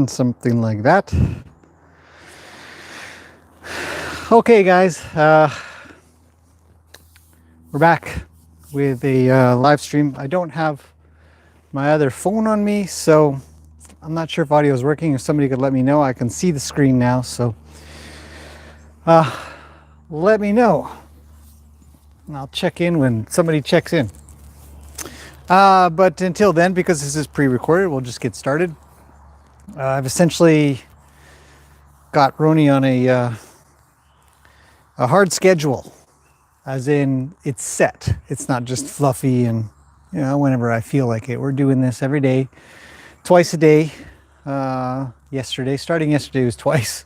Something like that. Okay, guys, we're back with a live stream. I don't have my other phone on me, so I'm not sure if audio is working. If somebody could let me know, I can see the screen now, so let me know. And I'll check in when somebody checks in. But until then, because this is pre-recorded, we'll just get started. I've essentially got Roni on a hard schedule, as in it's set. It's not just fluffy and, you know, whenever I feel like it. We're doing this every day, twice a day. Starting yesterday was twice.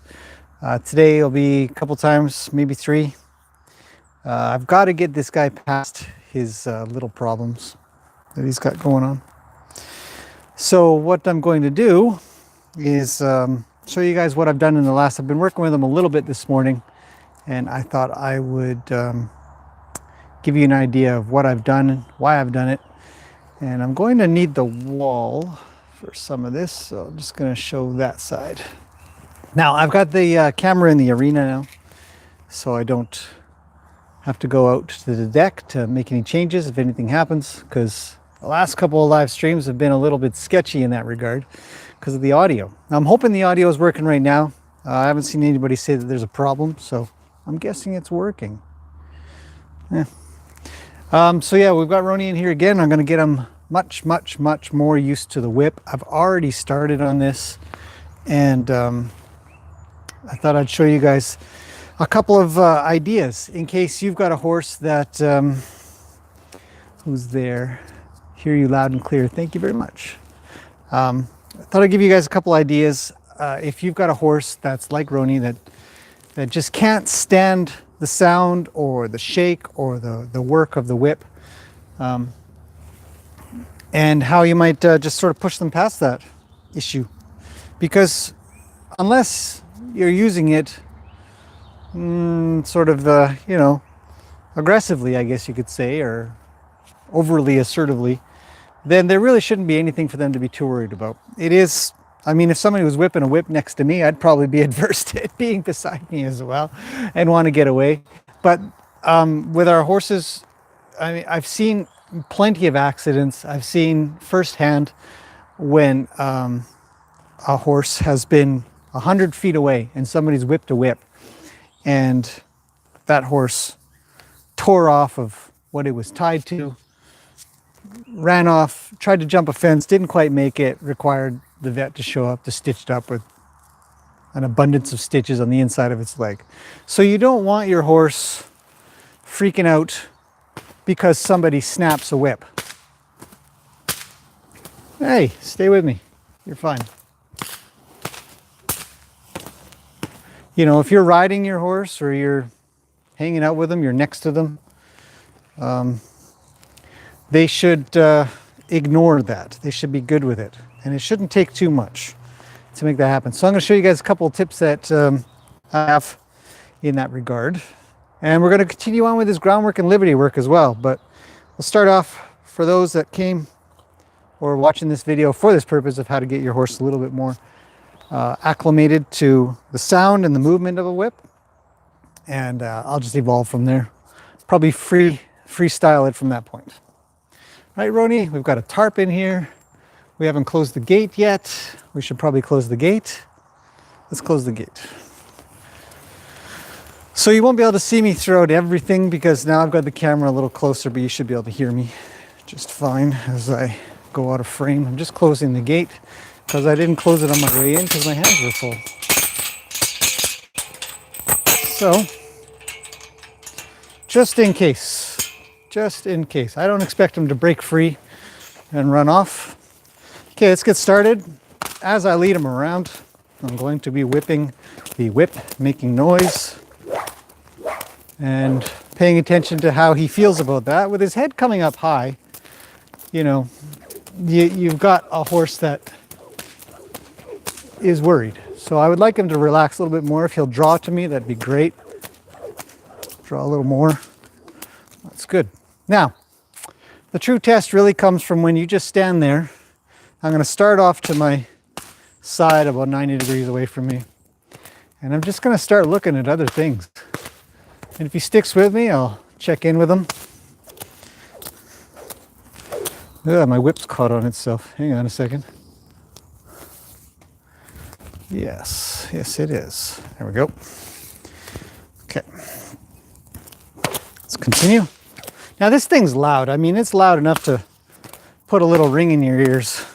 Today it'll be a couple times, maybe 3. I've got to get this guy past his little problems that he's got going on. So what I'm going to do is show you guys what I've done in the last. I've been working with him a little bit this morning, and I thought I would give you an idea of what I've done and why I've done it. And I'm going to need the wall for some of this, so I'm just going to show that side. Now I've got the camera in the arena now, so I don't have to go out to the deck to make any changes if anything happens, because the last couple of live streams have been a little bit sketchy in that regard because of the audio. Now, I'm hoping the audio is working right now. I haven't seen anybody say that there's a problem, so I'm guessing it's working. Yeah. So yeah, we've got Roni in here again. I'm going to get him much more used to the whip. I've already started on this, and I thought I'd show you guys a couple of ideas in case you've got a horse that who's there. Hear you loud and clear. Thank you very much. I thought I'd give you guys a couple ideas. If you've got a horse that's like Roni, that just can't stand the sound or the shake or the work of the whip, and how you might just sort of push them past that issue. Because unless you're using it sort of, aggressively, I guess you could say, or overly assertively, then there really shouldn't be anything for them to be too worried about. It is, I mean, if somebody was whipping a whip next to me, I'd probably be adverse to it being beside me as well and want to get away. But with our horses, I mean, I've seen plenty of accidents. I've seen firsthand when a horse has been 100 feet away and somebody's whipped a whip, and that horse tore off of what it was tied to, ran off, tried to jump a fence, didn't quite make it, required the vet to show up to stitch it up with an abundance of stitches on the inside of its leg. So you don't want your horse freaking out because somebody snaps a whip. Hey, stay with me. You're fine. You know, if you're riding your horse or you're hanging out with them, you're next to them, they should ignore that. They should be good with it. And it shouldn't take too much to make that happen. So I'm going to show you guys a couple of tips that I have in that regard. And we're going to continue on with this groundwork and liberty work as well. But we'll start off, for those that came or watching this video for this purpose of how to get your horse a little bit more acclimated to the sound and the movement of a whip. And I'll just evolve from there. Probably freestyle it from that point. All right, Roni, we've got a tarp in here. We haven't closed the gate yet. We should probably close the gate. Let's close the gate. So you won't be able to see me throughout everything because now I've got the camera a little closer, but you should be able to hear me just fine as I go out of frame. I'm just closing the gate because I didn't close it on my way in because my hands were full. So, just in case, I don't expect them to break free and run off. Okay, let's get started. As I lead him around, I'm going to be whipping the whip, making noise, and paying attention to how he feels about that. With his head coming up high, you know, you've got a horse that is worried. So I would like him to relax a little bit more. If he'll draw to me, that'd be great. Draw a little more. That's good. Now, the true test really comes from when you just stand there I'm going to start off to my side about 90 degrees away from me. And I'm just going to start looking at other things. And if he sticks with me, I'll check in with him. Ugh, my whip's caught on itself. Hang on a second. Yes, it is. There we go. Okay. Let's continue. Now this thing's loud. I mean, it's loud enough to put a little ring in your ears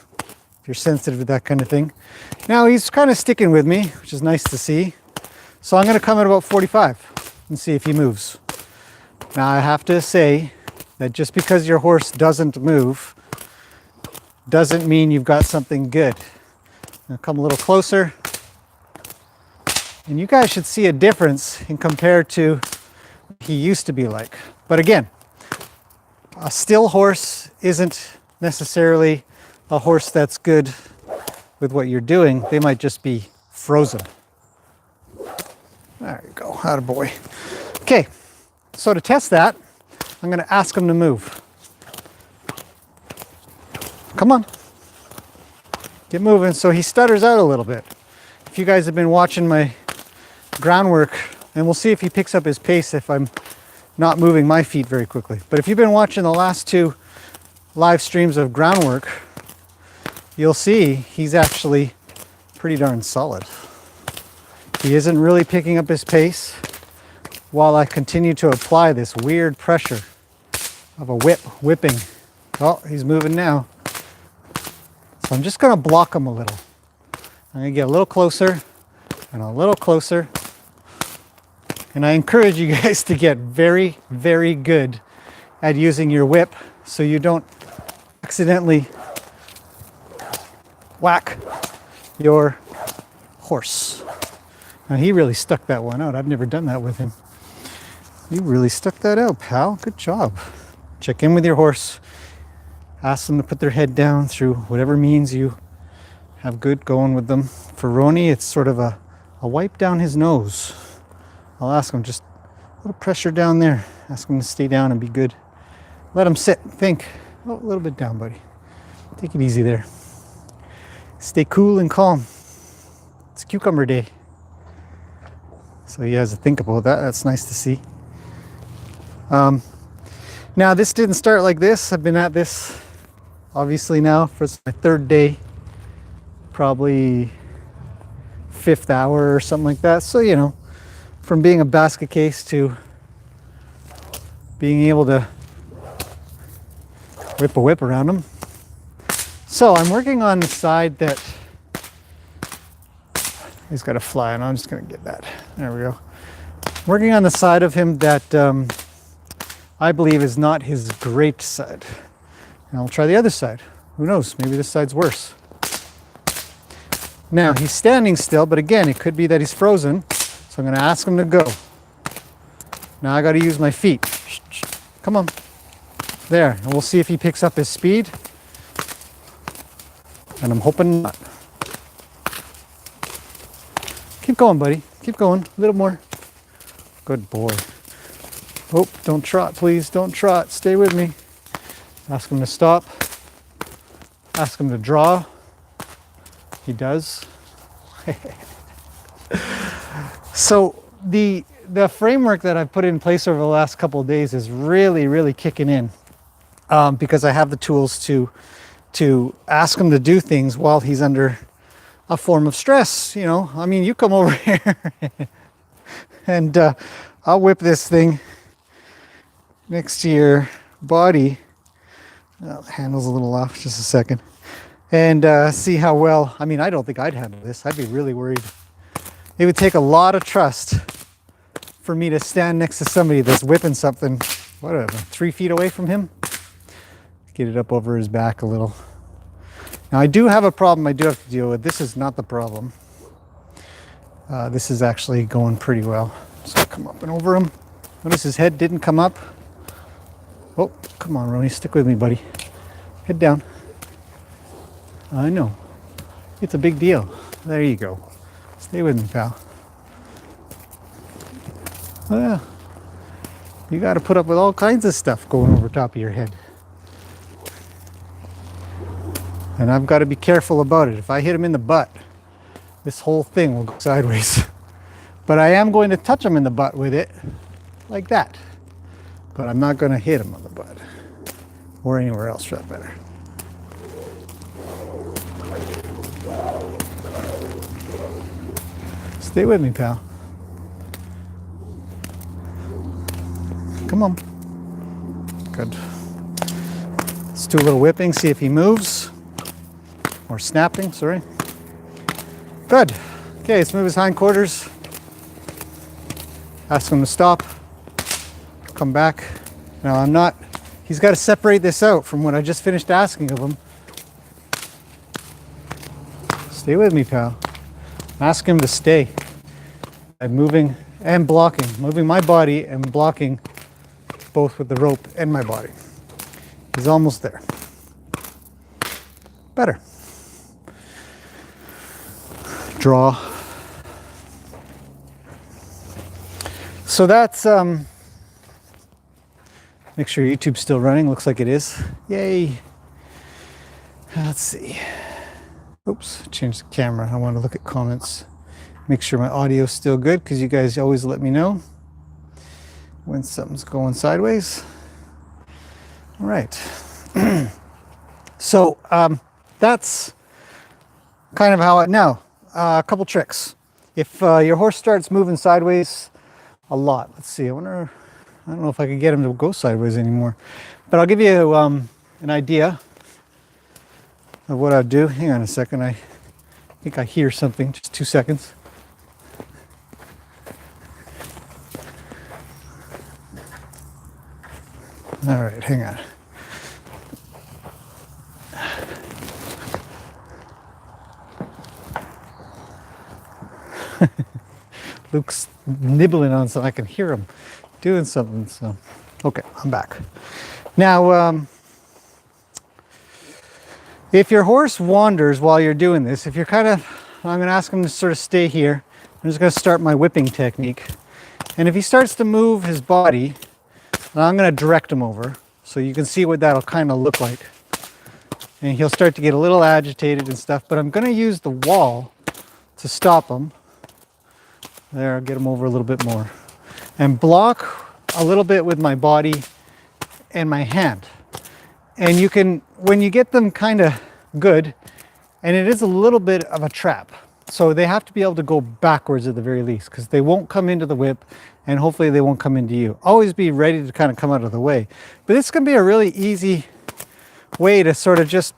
if you're sensitive to that kind of thing. Now he's kind of sticking with me, which is nice to see. So I'm going to come at about 45 and see if he moves. Now I have to say that just because your horse doesn't move doesn't mean you've got something good. Now come a little closer. And you guys should see a difference in compared to what he used to be like. But again, a still horse isn't necessarily a horse that's good with what you're doing. They might just be frozen. There you go, attaboy. Okay, so to test that, I'm going to ask him to move. Come on. Get moving. So he stutters out a little bit. If you guys have been watching my groundwork, and we'll see if he picks up his pace if I'm not moving my feet very quickly. But if you've been watching the last two live streams of groundwork, you'll see he's actually pretty darn solid. He isn't really picking up his pace while I continue to apply this weird pressure of a whipping. Oh, he's moving now. So I'm just going to block him a little. I'm going to get a little closer and a little closer. And I encourage you guys to get very, very good at using your whip so you don't accidentally whack your horse. Now he really stuck that one out. I've never done that with him. You really stuck that out, pal. Good job. Check in with your horse. Ask them to put their head down through whatever means you have good going with them. For Roni, it's sort of a wipe down his nose. I'll ask him just a little pressure down there. Ask him to stay down and be good. Let him sit, think. Oh, a little bit down, buddy. Take it easy there. Stay cool and calm. It's cucumber day. So he has to think about that. That's nice to see. Now this didn't start like this. I've been at this obviously now for my third day, probably 5th hour or something like that. So, you know, from being a basket case to being able to whip a whip around them. So I'm working on the side that he's got a fly, and I'm just going to get that. There we go. Working on the side of him that I believe is not his great side. And I'll try the other side. Who knows? Maybe this side's worse. Now he's standing still, but again, it could be that he's frozen. So I'm going to ask him to go. Now I got to use my feet. Come on. There. And we'll see if he picks up his speed. And I'm hoping not. Keep going, buddy. Keep going. A little more. Good boy. Oh, don't trot, please. Don't trot. Stay with me. Ask him to stop. Ask him to draw. He does. So the framework that I've put in place over the last couple of days is really, really kicking in because I have the tools to ask him to do things while he's under a form of stress. You know, I mean, you come over here and I'll whip this thing next to your body. Oh, the handle's a little off, just a second. And see how well, I mean, I don't think I'd handle this. I'd be really worried. It would take a lot of trust for me to stand next to somebody that's whipping something, whatever, 3 feet away from him. Get it up over his back a little. Now I do have a problem I do have to deal with. This is not the problem. This is actually going pretty well. So come up and over him. Notice his head didn't come up. Oh, come on, Roni, stick with me, buddy. Head down. I know. It's a big deal. There you go. Stay with me, pal. Oh, yeah. You got to put up with all kinds of stuff going over top of your head. And I've got to be careful about it. If I hit him in the butt, this whole thing will go sideways. But I am going to touch him in the butt with it, like that. But I'm not going to hit him on the butt, or anywhere else for that matter. Stay with me, pal. Come on. Good. Let's do a little whipping, see if he moves. Or snapping, sorry. Good. Okay, let's move his hindquarters. Ask him to stop. Come back. Now he's got to separate this out from what I just finished asking of him. Stay with me, pal. Ask him to stay. I'm moving and blocking. Moving my body and blocking both with the rope and my body. He's almost there. Better. Draw. So that's, make sure YouTube's still running. Looks like it is. Yay. Let's see. Oops, changed the camera. I want to look at comments. Make sure my audio's still good, because you guys always let me know when something's going sideways. All right. So that's kind of how now a couple tricks. If your horse starts moving sideways a lot, let's see, I don't know if I can get him to go sideways anymore, but I'll give you an idea of what I'd do. Hang on a second, I think I hear something. Just 2 seconds. All right, hang on. Luke's nibbling on something. I can hear him doing something. So, okay, I'm back. Now, if your horse wanders while you're doing this, if you're I'm going to ask him to sort of stay here. I'm just going to start my whipping technique. And if he starts to move his body, I'm going to direct him over so you can see what that'll kind of look like. And he'll start to get a little agitated and stuff, but I'm going to use the wall to stop him. There, I'll get him over a little bit more. And block a little bit with my body and my hand. And you can, when you get them kind of good, and it is a little bit of a trap. So they have to be able to go backwards at the very least, because they won't come into the whip, and hopefully they won't come into you. Always be ready to kind of come out of the way. But this can be a really easy way to sort of just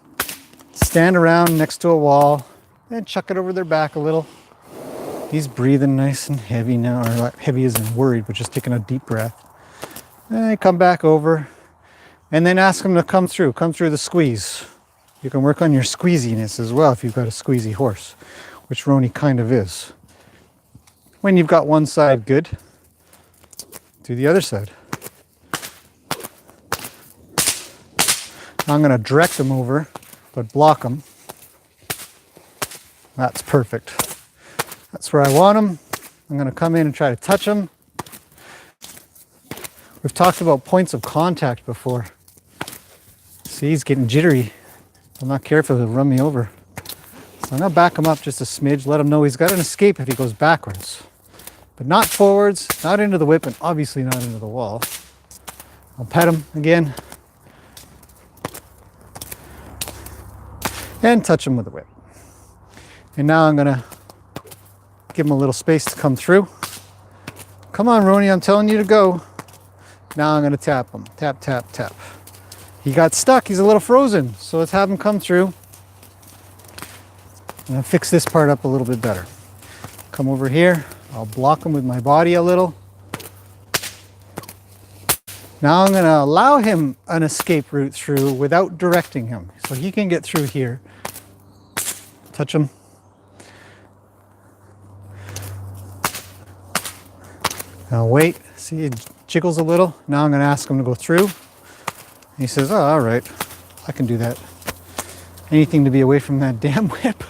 stand around next to a wall and chuck it over their back a little. He's breathing nice and heavy now, or not heavy isn't worried, but just taking a deep breath. And come back over, and then ask him to come through the squeeze. You can work on your squeeziness as well if you've got a squeezy horse, which Roni kind of is. When you've got one side good, do the other side. I'm going to direct him over, but block him. That's perfect. That's where I want him. I'm going to come in and try to touch him. We've talked about points of contact before. See, he's getting jittery. If I'm not careful, he'll run me over. So I'm going to back him up just a smidge, let him know he's got an escape if he goes backwards. But not forwards, not into the whip, and obviously not into the wall. I'll pet him again. And touch him with the whip. And now I'm going to give him a little space to come through. Come on, Roni, I'm telling you to go. Now I'm going to tap him. Tap, tap, tap. He got stuck. He's a little frozen. So let's have him come through. I'm going to fix this part up a little bit better. Come over here. I'll block him with my body a little. Now I'm going to allow him an escape route through without directing him. So he can get through here. Touch him. Now wait, see it jiggles a little. Now I'm going to ask him to go through. He says, oh, all right, I can do that. Anything to be away from that damn whip.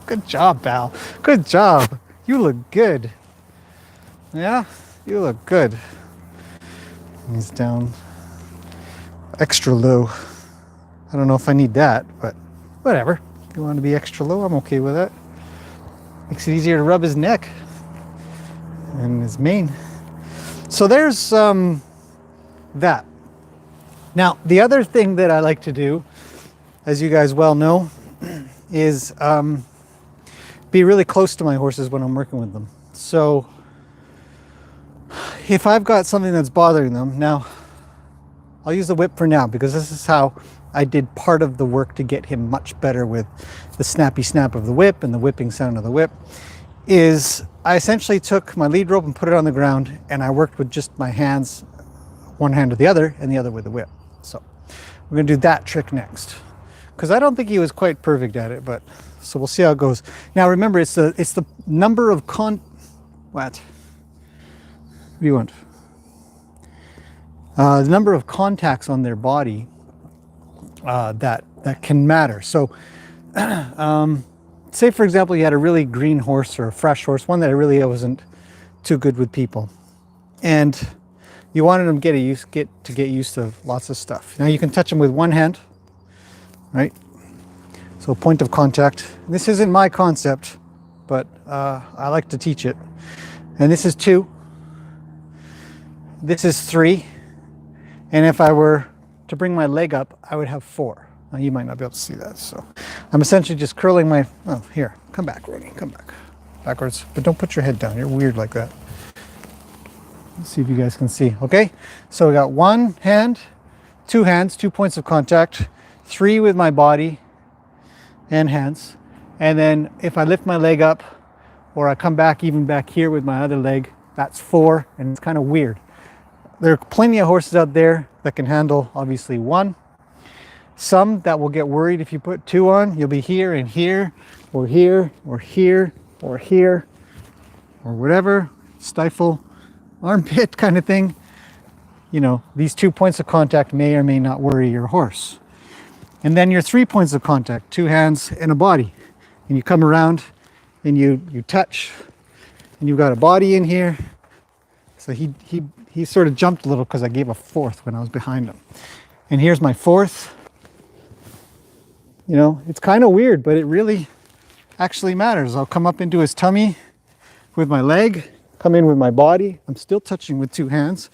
Good job, pal. Good job. You look good. Yeah, you look good. He's down extra low. I don't know if I need that, but whatever. If you want to be extra low, I'm okay with that. Makes it easier to rub his neck and his mane. So there's that. Now, the other thing that I like to do, as you guys well know, is be really close to my horses when I'm working with them. So if I've got something that's bothering them, now I'll use the whip for now because this is how I did part of the work to get him much better with the snappy snap of the whip and the whipping sound of the whip, is I essentially took my lead rope and put it on the ground, and I worked with just my hands, one hand with the other and the other with the whip. So we're going to do that trick next, because I don't think he was quite perfect at it, but so we'll see how it goes. Now remember, it's the number of what do you want? The number of contacts on their body that can matter. So say for example you had a really green horse or a fresh horse, one that really wasn't too good with people, and you wanted them to get used to lots of stuff. Now you can touch them with one hand, right? So point of contact. This isn't my concept, but I like to teach it. And this is 2. This is 3. And if I were to bring my leg up, I would have 4. Now you might not be able to see that. So I'm essentially just curling my, oh, here, come back, Roni, come back. Backwards, but don't put your head down. You're weird like that. Let's see if you guys can see. Okay, so we got 1 hand, 2 hands, 2 points of contact, 3 with my body and hands. And then if I lift my leg up or I come back even back here with my other leg, that's 4, and it's kind of weird. There are plenty of horses out there that can handle obviously 1. Some that will get worried if you put 2 on. You'll be here and here, or here, or here, or here, or whatever, stifle, armpit kind of thing. You know, these 2 points of contact may or may not worry your horse. And then your 3 points of contact, 2 hands and a body. And you come around and you touch, and you've got a body in here. So he sort of jumped a little because I gave a 4th when I was behind him. And here's my 4th. You know, it's kind of weird, but it really actually matters. I'll come up into his tummy with my leg, come in with my body. I'm still touching with 2 hands.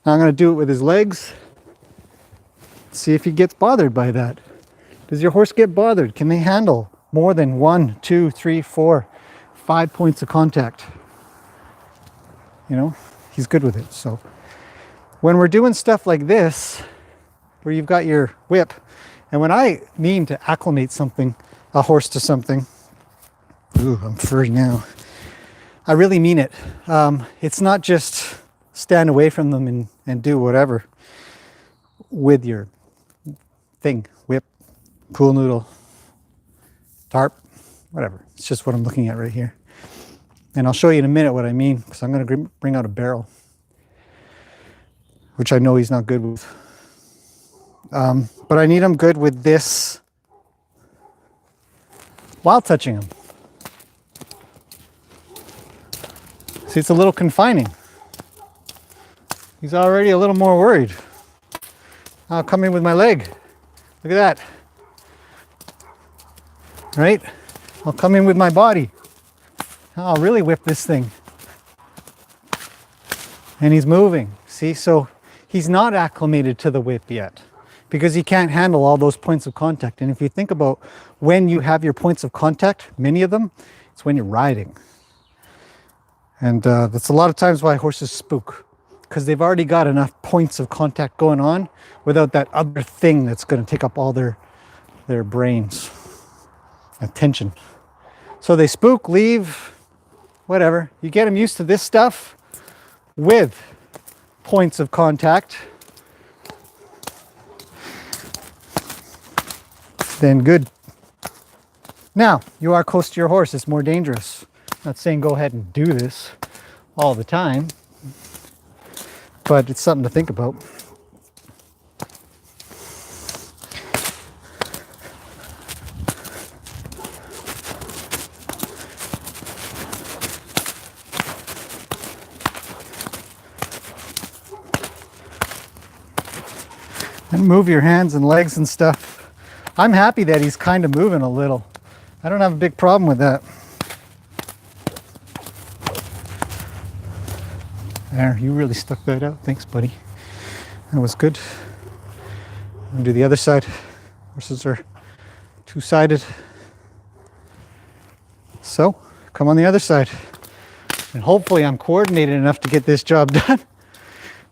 Now I'm going to do it with his legs. See if he gets bothered by that. Does your horse get bothered? Can they handle more than 1, 2, 3, 4, 5 points of contact? You know, he's good with it. So when we're doing stuff like this, where you've got your whip, and when I mean to acclimate something, a horse to something, ooh, I'm furry now. I really mean it. It's not just stand away from them and do whatever with your thing, whip, pool noodle, tarp, whatever. It's just what I'm looking at right here. And I'll show you in a minute what I mean, because I'm going to bring out a barrel, which I know he's not good with. But I need him good with this while touching him. See, it's a little confining. He's already a little more worried. I'll come in with my leg. Look at that. Right? I'll come in with my body. I'll really whip this thing. And he's moving. See, so he's not acclimated to the whip yet because he can't handle all those points of contact. And if you think about when you have your points of contact, many of them, it's when you're riding. And that's a lot of times why horses spook, because they've already got enough points of contact going on without that other thing that's going to take up all their brains, attention. So they spook, leave, whatever. You get them used to this stuff with points of contact, then good. Now, you are close to your horse. It's more dangerous. I'm not saying go ahead and do this all the time, but it's something to think about. And move your hands and legs and stuff I'm happy that he's kind of moving a little. I don't have a big problem with that. There, you really stuck that out. Thanks, buddy. That was good. I'm gonna do the other side. Horses are two-sided. So, come on the other side. And hopefully I'm coordinated enough to get this job done.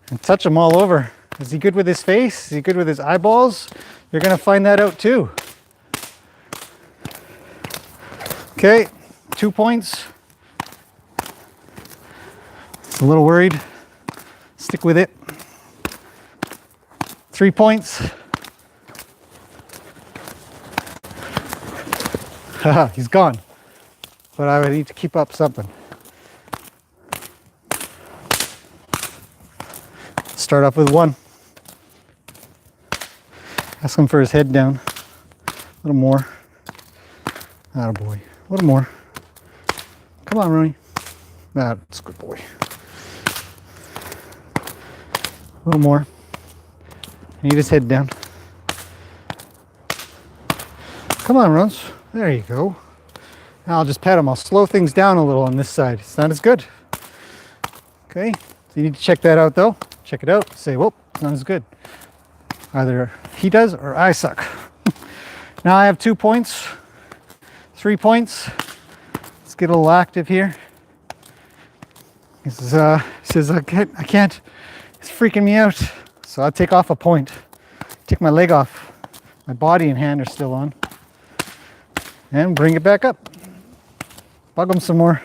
And touch him all over. Is he good with his face? Is he good with his eyeballs? You're gonna find that out too. Okay, 2 points. A little worried. Stick with it. 3 points. Haha, he's gone. But I would need to keep up something. Start off with 1. Ask him for his head down. A little more. Attaboy. A little more. Come on, Roni. That's a good boy. A little more. Need his head down. Come on, Rons. There you go. Now I'll just pat him. I'll slow things down a little on this side. It's not as good. Okay. So you need to check that out, though. Check it out. Say, whoop, it's not as good. Either he does or I suck. Now I have 2 points. 3 points. Let's get a little active here. He says I can't. It's freaking me out. So I'll take off a point. Take my leg off. My body and hand are still on. And bring it back up. Bug him some more.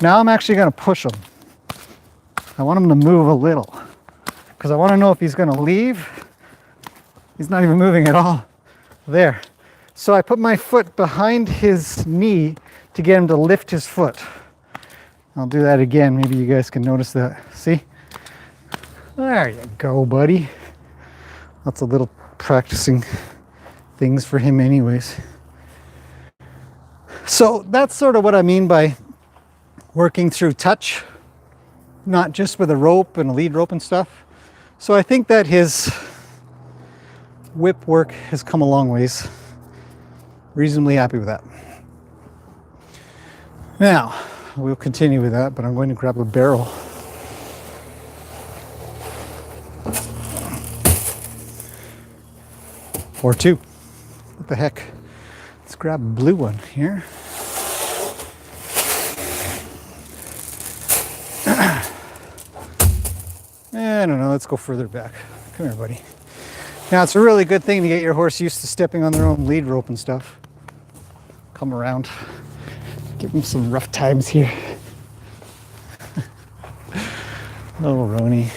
Now I'm actually going to push him. I want him to move a little. Because I want to know if he's going to leave. He's not even moving at all. There. So I put my foot behind his knee to get him to lift his foot. I'll do that again. Maybe you guys can notice that. See? There you go, buddy. Lots of little practicing things for him anyways. So that's sort of what I mean by working through touch, not just with a rope and a lead rope and stuff. So I think that his whip work has come a long ways. Reasonably happy with that. Now, we'll continue with that, but I'm going to grab a barrel. Or 2. What the heck? Let's grab a blue one here. I don't know, let's go further back. Come here, buddy. Now, it's a really good thing to get your horse used to stepping on their own lead rope and stuff. Come around. Give him some rough times here. Little Roni.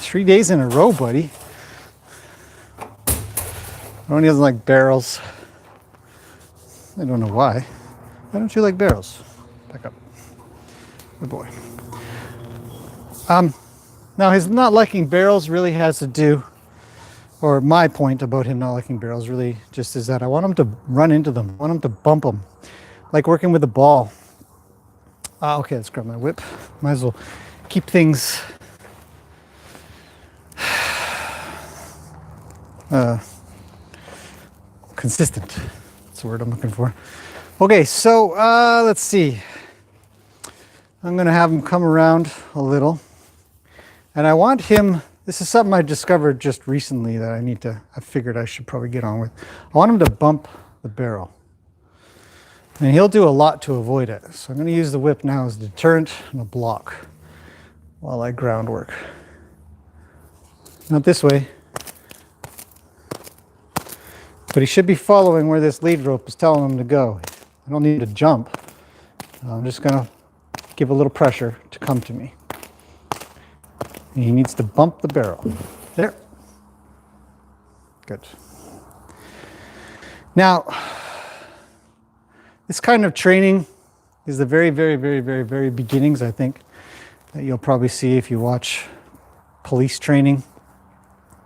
3 days in a row, buddy. Roni doesn't like barrels. I don't know why. Why don't you like barrels? Back up. Good boy. Now, his not liking barrels really has to do, or my point about him not liking barrels really just is that I want him to run into them. I want him to bump them. Like working with a ball. Okay, let's grab my whip. Might as well keep things consistent. That's the word I'm looking for. Okay, so let's see. I'm going to have him come around a little. And I want him, this is something I discovered just recently that I figured I should probably get on with. I want him to bump the barrel. And he'll do a lot to avoid it. So I'm going to use the whip now as a deterrent and a block while I groundwork. Not this way. But he should be following where this lead rope is telling him to go. I don't need to jump. I'm just going to give a little pressure to come to me. And he needs to bump the barrel. There. Good. Now, this kind of training is the very, very, very, very, very beginnings, I think, that you'll probably see if you watch police training.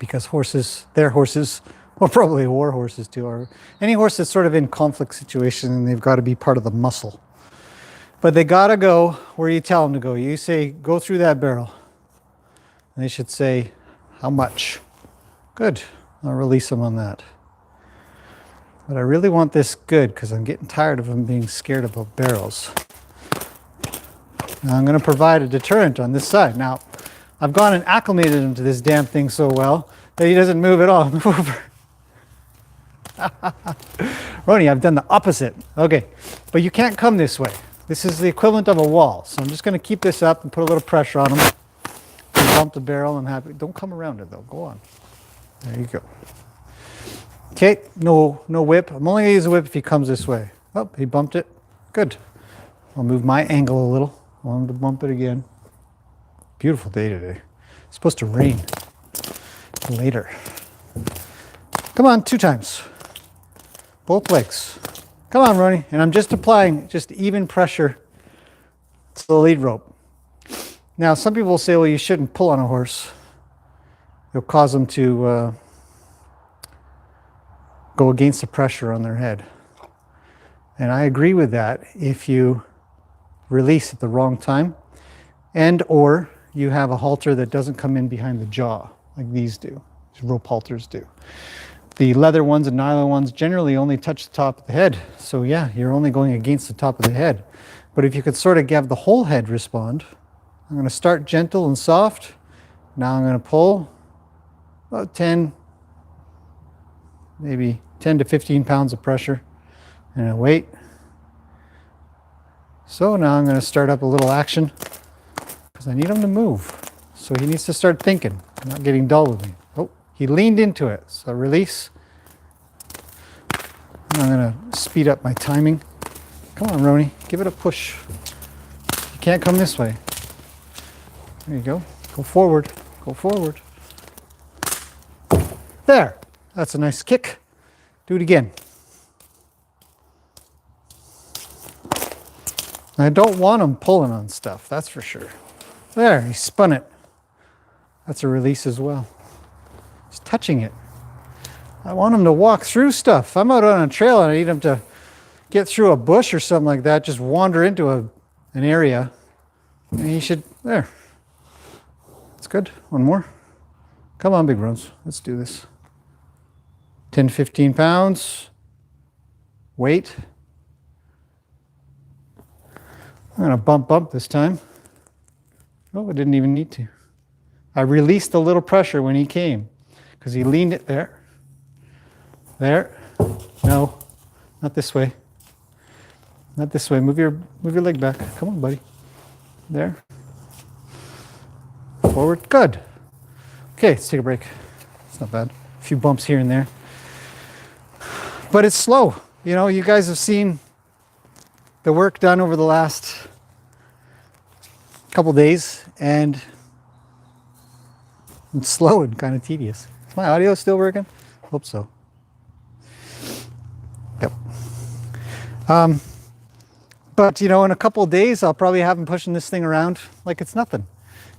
Because horses, their horses, or probably war horses too, or any horse that's sort of in conflict situation, and they've got to be part of the muscle. But they got to go where you tell them to go. You say, go through that barrel. And they should say, how much? Good. I'll release him on that. But I really want this good because I'm getting tired of him being scared about barrels. Now I'm going to provide a deterrent on this side. Now, I've gone and acclimated him to this damn thing so well that he doesn't move at all. Move over. Roni, I've done the opposite. Okay, but you can't come this way. This is the equivalent of a wall. So I'm just going to keep this up and put a little pressure on him. Bump the barrel. I'm happy. Don't come around it though. Go on. There you go. Okay, no whip. I'm only going to use a whip if he comes this way. Oh, he bumped it. Good. I'll move my angle a little. I want him to bump it again. Beautiful day today. It's supposed to rain later. Come on, 2 times. Both legs. Come on, Roni. And I'm just applying just even pressure to the lead rope. Now, some people will say, well, you shouldn't pull on a horse. It'll cause them to go against the pressure on their head. And I agree with that if you release at the wrong time and or you have a halter that doesn't come in behind the jaw like these do, these rope halters do. The leather ones and nylon ones generally only touch the top of the head. So yeah, you're only going against the top of the head. But if you could sort of have the whole head respond, I'm going to start gentle and soft. Now I'm going to pull about 10, maybe 10 to 15 pounds of pressure and a weight. So now I'm going to start up a little action because I need him to move. So he needs to start thinking, not getting dull with me. Oh, he leaned into it. So release. I'm going to speed up my timing. Come on, Roni, give it a push. You can't come this way. There you go. Go forward. Go forward. There. That's a nice kick. Do it again. I don't want him pulling on stuff, that's for sure. There, he spun it. That's a release as well. He's touching it. I want him to walk through stuff. If I'm out on a trail and I need him to get through a bush or something like that, just wander into an area, and he should, there. That's good. One more. Come on, big Rose. Let's do this. 10, 15 pounds. Weight. I'm going to bump this time. Oh, I didn't even need to. I released a little pressure when he came because he leaned it there. There. No, not this way. Not this way. Move your leg back. Come on, buddy. There. Forward. Good. Okay, let's take a break. It's not bad. A few bumps here and there. But it's slow. You know, you guys have seen the work done over the last couple days, and it's slow and kind of tedious. Is my audio still working? Hope so. Yep. But you know, in a couple of days, I'll probably have him pushing this thing around like it's nothing.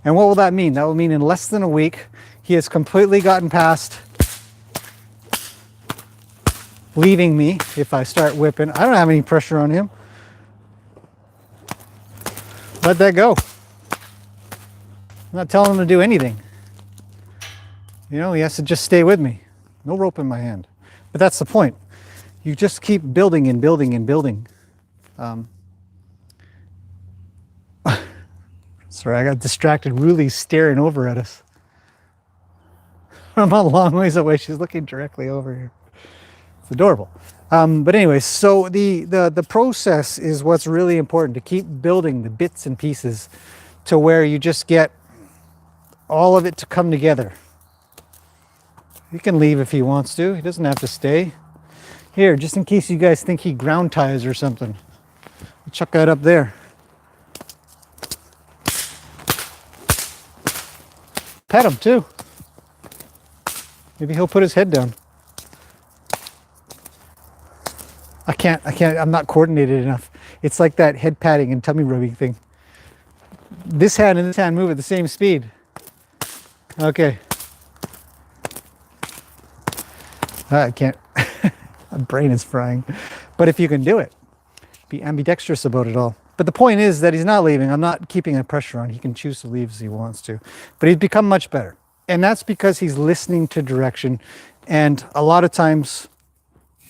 And what will that mean? That will mean in less than a week, he has completely gotten past leaving me if I start whipping. I don't have any pressure on him. Let that go. I'm not telling him to do anything. You know, he has to just stay with me. No rope in my hand. But that's the point. You just keep building and building and building. Sorry, I got distracted. Ruli's staring over at us. I'm a long ways away. She's looking directly over here. It's adorable. But anyway, so the process is what's really important, to keep building the bits and pieces to where you just get all of it to come together. He can leave if he wants to. He doesn't have to stay. Here, just in case you guys think he ground ties or something, I'll chuck that up there. Pet him too. Maybe he'll put his head down. I can't, I'm not coordinated enough. It's like that head patting and tummy rubbing thing. This hand and this hand move at the same speed. Okay. I can't, my brain is frying. But if you can do it, be ambidextrous about it all. But the point is that he's not leaving. I'm not keeping a pressure on. He can choose to leave as he wants to. But he's become much better. And that's because he's listening to direction And a lot of times,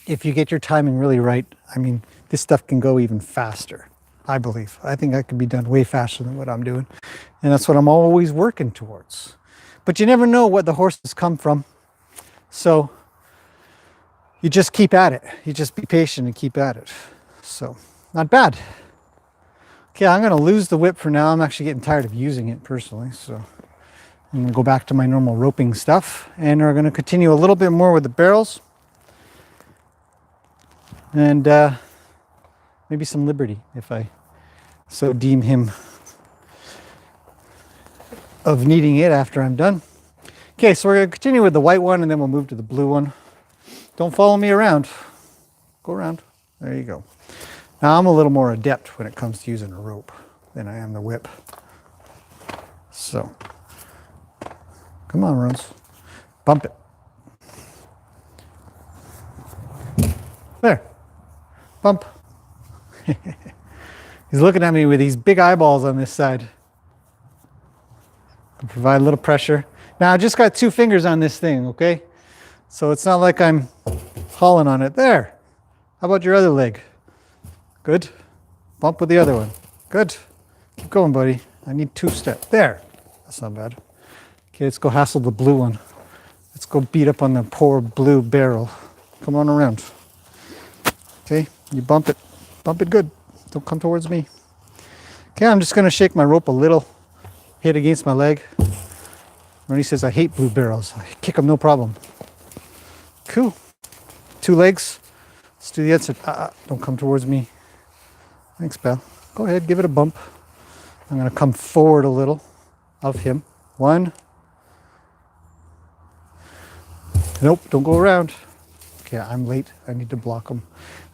if you get your timing really right, I mean, this stuff can go even faster, I believe. I think that could be done way faster than what I'm doing. And that's what I'm always working towards. But you never know what the horses come from. So you just keep at it. You just be patient and keep at it. So not bad. Okay, I'm gonna lose the whip for now. I'm actually getting tired of using it personally. So I'm gonna go back to my normal roping stuff, and we're gonna continue a little bit more with the barrels. And maybe some liberty, if I so deem him of needing it after I'm done. Okay, so we're gonna continue with the white one, and then we'll move to the blue one. Don't follow me around. Go around. There you go. Now I'm a little more adept when it comes to using a rope than I am the whip. So, come on, Rons. Bump it. There. Bump. He's looking at me with these big eyeballs on this side. I'll provide a little pressure. Now I just got 2 fingers on this thing, okay? So it's not like I'm hauling on it. There. How about your other leg? Good. Bump with the other one. Good. Keep going, buddy. I need 2 steps. There. That's not bad. Okay, let's go hassle the blue one. Let's go beat up on the poor blue barrel. Come on around. Okay, you bump it. Bump it good. Don't come towards me. Okay, I'm just gonna shake my rope a little. Hit against my leg. Roni says I hate blue barrels. I kick them no problem. Cool. 2 legs. Let's do the other side. Don't come towards me. Thanks, pal. Go ahead, give it a bump. I'm gonna come forward a little of him. 1. Nope, don't go around. Okay, I'm late. I need to block him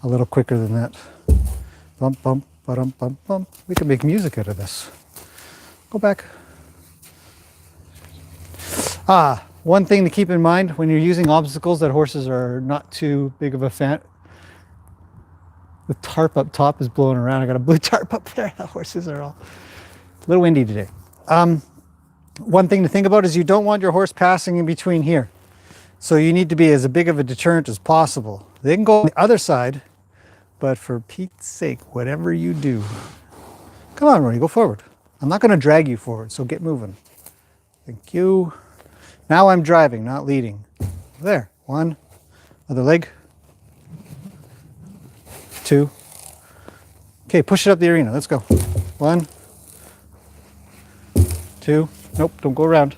a little quicker than that. Bump, bump, ba-dum, bump, bump. We can make music out of this. Go back. One thing to keep in mind when you're using obstacles that horses are not too big of a fan. The tarp up top is blowing around. I got a blue tarp up there. The horses are all a little windy today. One thing to think about is you don't want your horse passing in between here. So you need to be as big of a deterrent as possible. They can go on the other side, but for Pete's sake, whatever you do, come on, Roni, go forward. I'm not going to drag you forward, so get moving. Thank you. Now I'm driving, not leading. There. 1. Other leg. 2. Okay, push it up the arena. Let's go. 1. 2. Nope, don't go around.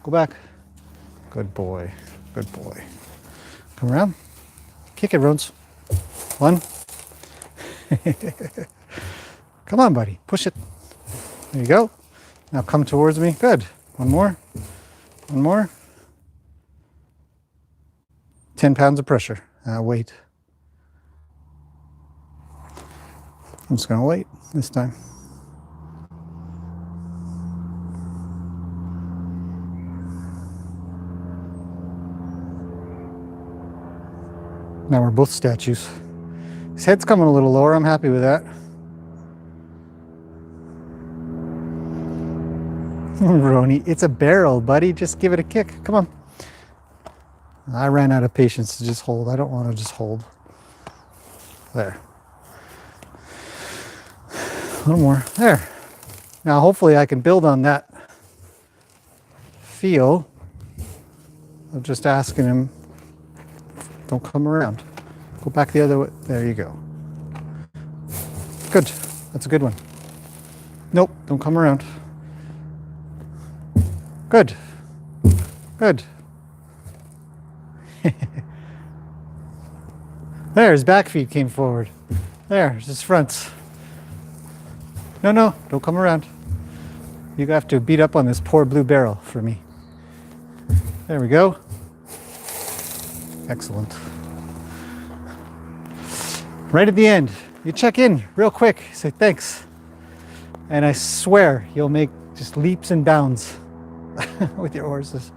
Go back. Good boy. Good boy. Come around. Kick it, Rons. 1. Come on, buddy. Push it. There you go. Now come towards me. Good. 1 more. 1 more. 10 pounds of pressure. Wait. I'm just going to wait this time. Now we're both statues. His head's coming a little lower. I'm happy with that. Roni, it's a barrel, buddy. Just give it a kick. Come on. I ran out of patience to just hold. I don't want to just hold. There. A little more. There. Now hopefully I can build on that feel of just asking him, don't come around. Go back the other way. There you go. Good. That's a good one. Nope, don't come around. Good. Good. There, his back feet came forward. There's his fronts. No, don't come around. You have to beat up on this poor blue barrel for me. There we go. Excellent. Right at the end, you check in real quick, say thanks. And I swear you'll make just leaps and bounds with your horses.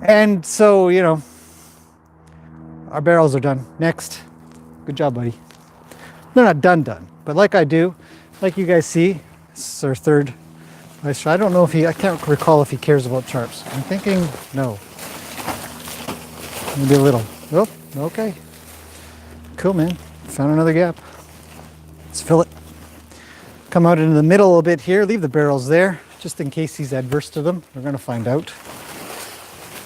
And so, you know, our barrels are done. Next. Good job, buddy. They're not done, but like I do, like you guys see, this is our 3rd ice try. I don't know if I can't recall if he cares about charps. I'm thinking no. Maybe a little. Oh, okay. Cool, man. Found another gap. Let's fill it. Come out into the middle a bit here. Leave the barrels there, just in case he's adverse to them. We're going to find out.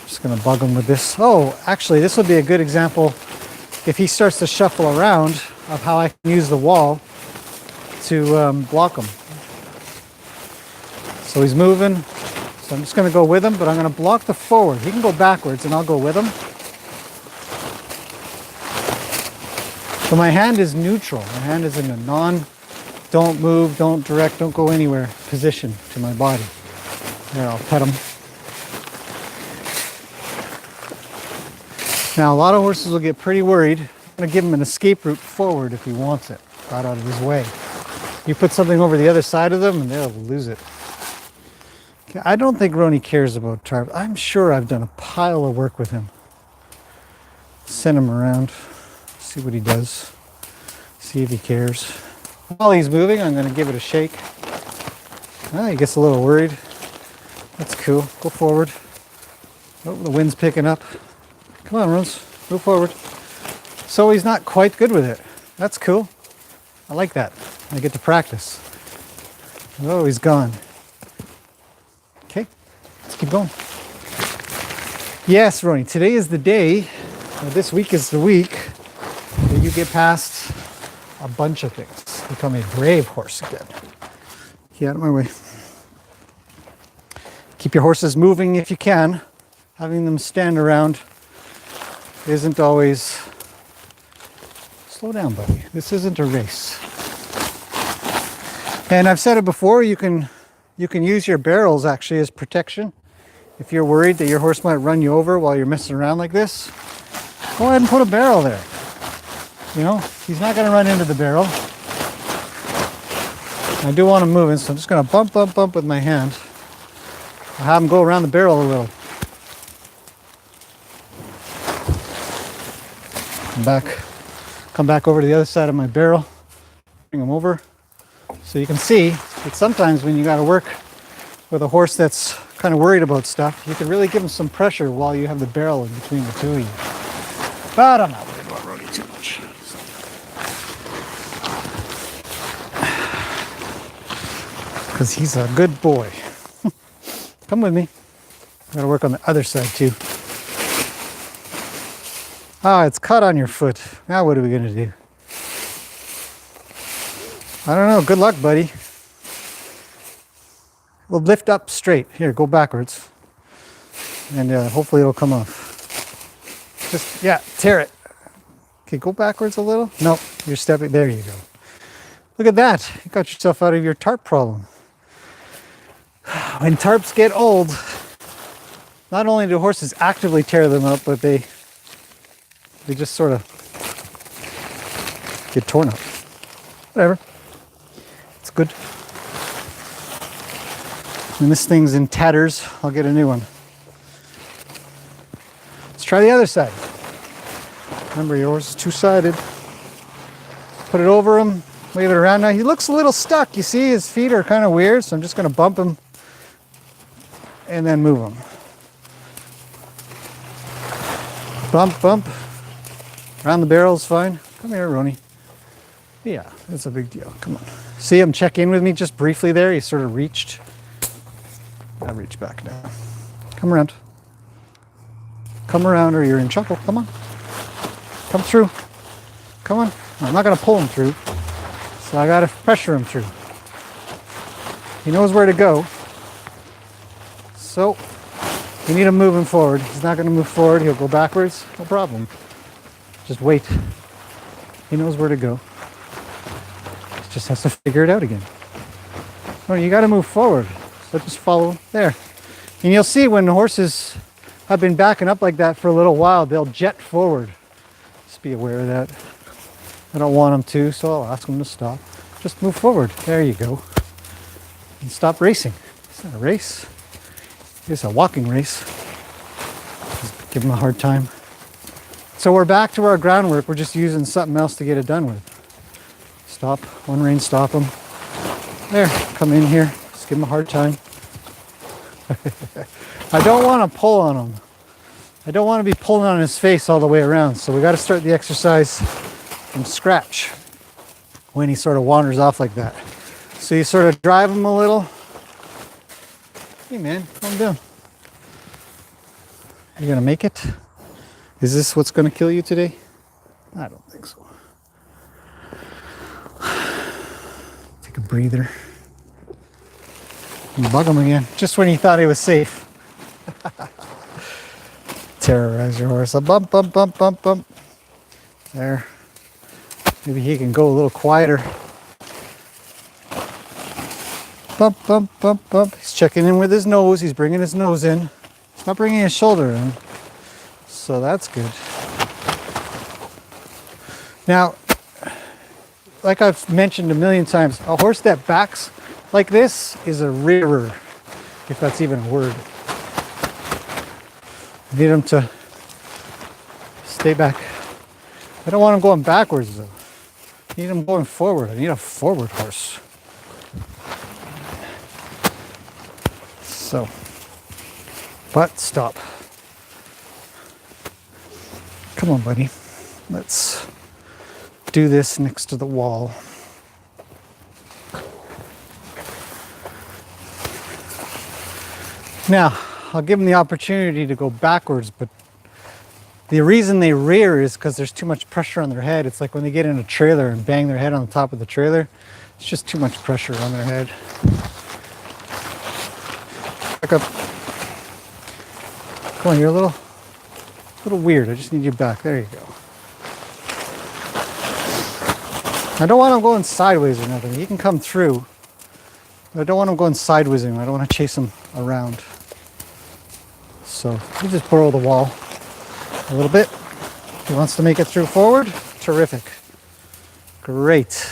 Just going to bug him with this. Oh, actually, this would be a good example if he starts to shuffle around of how I can use the wall to block him. So he's moving. So I'm just going to go with him, but I'm going to block the forward. He can go backwards, and I'll go with him. So my hand is neutral. My hand is in a don't move, don't direct, don't go anywhere position to my body. There, I'll pet him. Now, a lot of horses will get pretty worried. I'm going to give him an escape route forward if he wants it, right out of his way. You put something over the other side of them and they'll lose it. Okay, I don't think Roni cares about tarp. I'm sure I've done a pile of work with him. Send him around, see what he does, see if he cares. While he's moving, I'm going to give it a shake. He gets a little worried. That's cool. Go forward. Oh, the wind's picking up. Come on, Rose. Move forward. So he's not quite good with it. That's cool. I like that. I get to practice. Oh, he's gone. Okay, let's keep going. Yes, Roni, today is the day, this week is the week that you get past a bunch of things. Become a brave horse again. Get out of my way. Keep your horses moving if you can. Having them stand around isn't always... Slow down, buddy. This isn't a race. And I've said it before, you can use your barrels actually as protection. If you're worried that your horse might run you over while you're messing around like this, go ahead and put a barrel there. You know, he's not going to run into the barrel. I do want him moving, so I'm just going to bump with my hand. I'll have him go around the barrel a little. Come back over to the other side of my barrel. Bring him over. So you can see that sometimes when you got to work with a horse that's kind of worried about stuff, you can really give him some pressure while you have the barrel in between the two of you. But I'm not worried about Roni too much. Because he's a good boy. Come with me. I gotta work on the other side too. Ah, it's caught on your foot. Now what are we gonna do? I don't know. Good luck, buddy. We'll lift up straight. Here, go backwards. And hopefully it'll come off. Just, yeah, tear it. Okay, go backwards a little. Nope, you're stepping. There you go. Look at that. You got yourself out of your tarp problem. When tarps get old, not only do horses actively tear them up, but they just sort of get torn up. Whatever. It's good. When this thing's in tatters, I'll get a new one. Let's try the other side. Remember, your horse is two-sided. Put it over him, wave it around. Now, he looks a little stuck. You see, his feet are kind of weird, so I'm just going to bump him and then move him. Bump, bump. Around the barrel's fine. Come here, Roni. Yeah, that's a big deal. Come on. See him check in with me just briefly there? He sort of reached. I'll reach back now. Come around. Come around or you're in trouble. Come on. Come through. Come on. I'm not going to pull him through, so I got to pressure him through. He knows where to go. So, you need him moving forward. He's not going to move forward. He'll go backwards. No problem. Just wait. He knows where to go. He just has to figure it out again. Oh, you got to move forward. So just follow there. And you'll see when the horses have been backing up like that for a little while, they'll jet forward. Just be aware of that. I don't want them to, so I'll ask them to stop. Just move forward. There you go. And stop racing. It's not a race. It's a walking race. Just give them a hard time. So we're back to our groundwork. We're just using something else to get it done with. Stop. One rein, stop them. There. Come in here. Just give them a hard time. I don't want to pull on them. I don't want to be pulling on his face all the way around, so we got to start the exercise from scratch when he sort of wanders off like that. So you sort of drive him a little. Hey man, calm down. You gonna make it? Is this what's gonna kill you today? I don't think so. Take a breather. You bug him again, just when you thought he was safe. Terrorize your horse. A bump, bump, bump, bump, bump. There. Maybe he can go a little quieter. Bump, bump, bump, bump. He's checking in with his nose. He's bringing his nose in. He's not bringing his shoulder in. So that's good. Now, like I've mentioned a million times, a horse that backs like this is a rearer, if that's even a word. I need him to stay back. I don't want him going backwards though. I need him going forward. I need a forward horse. So, but stop. Come on, buddy. Let's do this next to the wall. Now, I'll give them the opportunity to go backwards, but the reason they rear is because there's too much pressure on their head. It's like when they get in a trailer and bang their head on the top of the trailer. It's just too much pressure on their head. Back up. Come on, you're a little weird. I just need you back. There you go. I don't want him going sideways or nothing. He can come through, but I don't want him going sideways. I don't want to chase him around. So you just borrow the wall a little bit. If he wants to make it through forward, terrific. Great.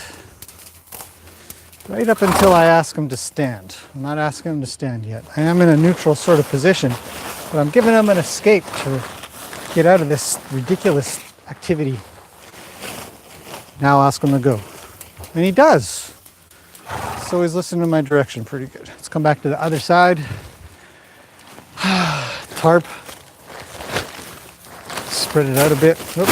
Right up until I ask him to stand. I'm not asking him to stand yet. I am in a neutral sort of position, but I'm giving him an escape to get out of this ridiculous activity. Now ask him to go. And he does. So he's listening to my direction pretty good. Let's come back to the other side. Tarp. Spread it out a bit. Oop.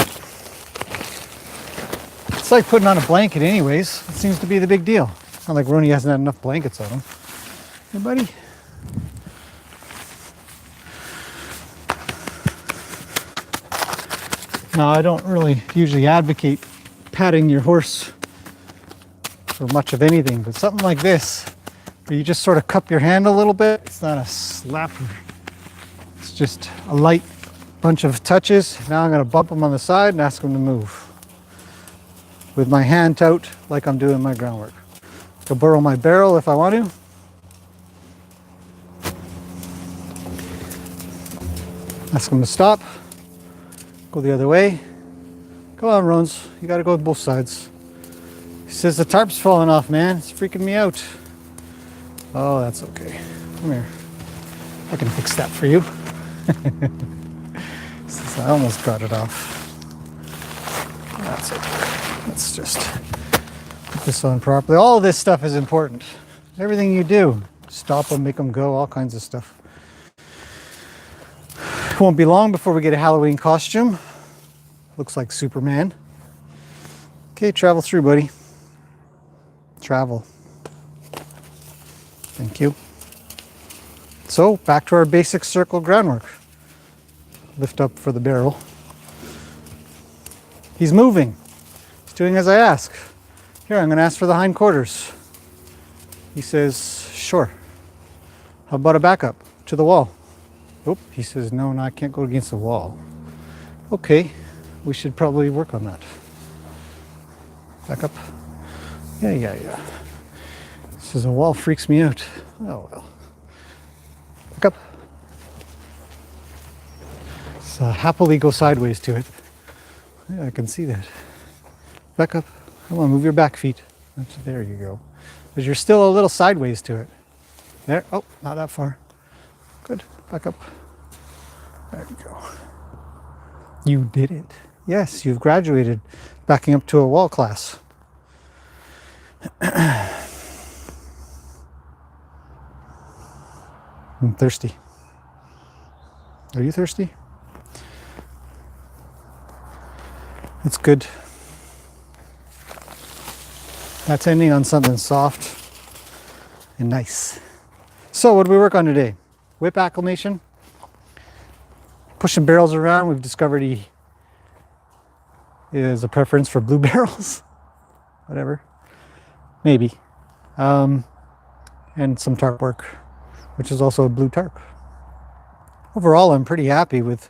It's like putting on a blanket anyways. It seems to be the big deal. Not like Roni hasn't had enough blankets on him. Hey buddy. Now I don't really usually advocate patting your horse for much of anything, but something like this, where you just sort of cup your hand a little bit, it's not a slapper. It's just a light bunch of touches. Now I'm gonna bump him on the side and ask him to move. With my hand out like I'm doing my groundwork. I can burrow my barrel if I want to. Ask him to stop. Go the other way. Come on, Rones. You gotta go both sides. He says the tarp's falling off, man. It's freaking me out. Oh, that's okay. Come here. I can fix that for you. I almost got it off. That's okay. Let's just put this on properly. All of this stuff is important. Everything you do. Stop them, make them go, all kinds of stuff. It won't be long before we get a Halloween costume. Looks like Superman. Okay, travel through, buddy. Travel. Thank you. So, back to our basic circle groundwork. Lift up for the barrel. He's moving. He's doing as I ask. Here, I'm going to ask for the hindquarters. He says, sure. How about a backup to the wall? Oh, he says, no, I can't go against the wall. Okay, we should probably work on that. Back up. Yeah. He says, a wall freaks me out. Oh, well. Back up. So happily go sideways to it. Yeah, I can see that. Back up. Come on, move your back feet. There you go. But you're still a little sideways to it. There. Oh, not that far. Good. Back up. There you go. You did it. Yes, you've graduated backing up to a wall class. I'm thirsty. Are you thirsty? It's good. That's ending on something soft and nice. So what do we work on today? Whip acclimation. Pushing barrels around. We've discovered he is a preference for blue barrels. Whatever. Maybe. And some tarp work, which is also a blue tarp. Overall, I'm pretty happy with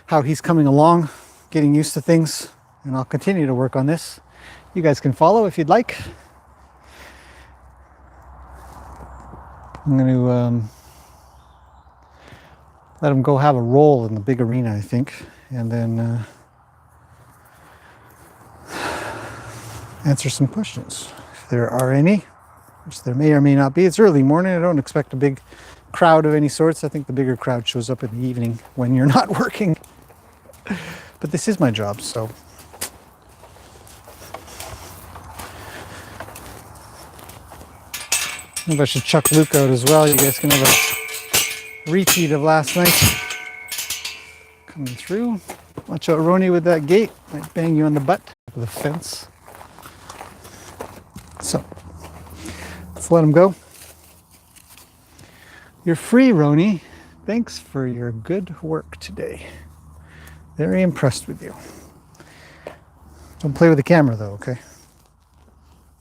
how he's coming along, getting used to things, and I'll continue to work on this. You guys can follow if you'd like. I'm going to let him go have a roll in the big arena, I think, and then answer some questions, if there are any, which there may or may not be. It's early morning. I don't expect a big crowd of any sorts. I think the bigger crowd shows up in the evening when you're not working. But this is my job, so. Maybe I should chuck Luke out as well. You guys can have a repeat of last night. Coming through. Watch out, Roni, with that gate. Might bang you on the butt with a fence. So, let's let him go. You're free, Roni. Thanks for your good work today. Very impressed with you. Don't play with the camera though, okay?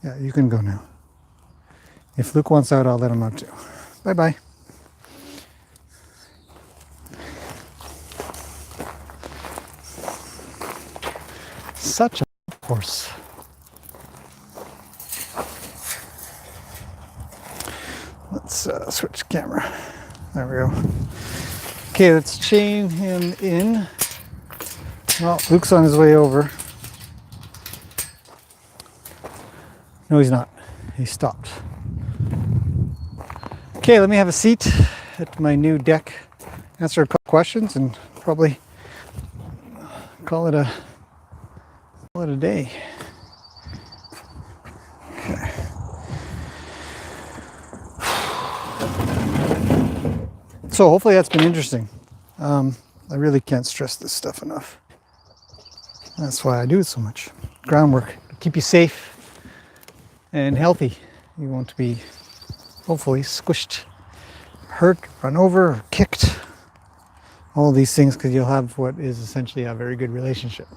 Yeah, you can go now. If Luke wants out, I'll let him out too. Bye-bye. Such a horse. Let's switch camera. There we go. Okay, let's chain him in. Well, Luke's on his way over. No, he's not. He stopped. Okay, let me have a seat at my new deck, answer a couple questions, and probably call it a day. Okay. So hopefully that's been interesting. I really can't stress this stuff enough. That's why I do it so much. Groundwork to keep you safe and healthy. You won't be hopefully squished, hurt, run over, or kicked. All these things, because you'll have what is essentially a very good relationship.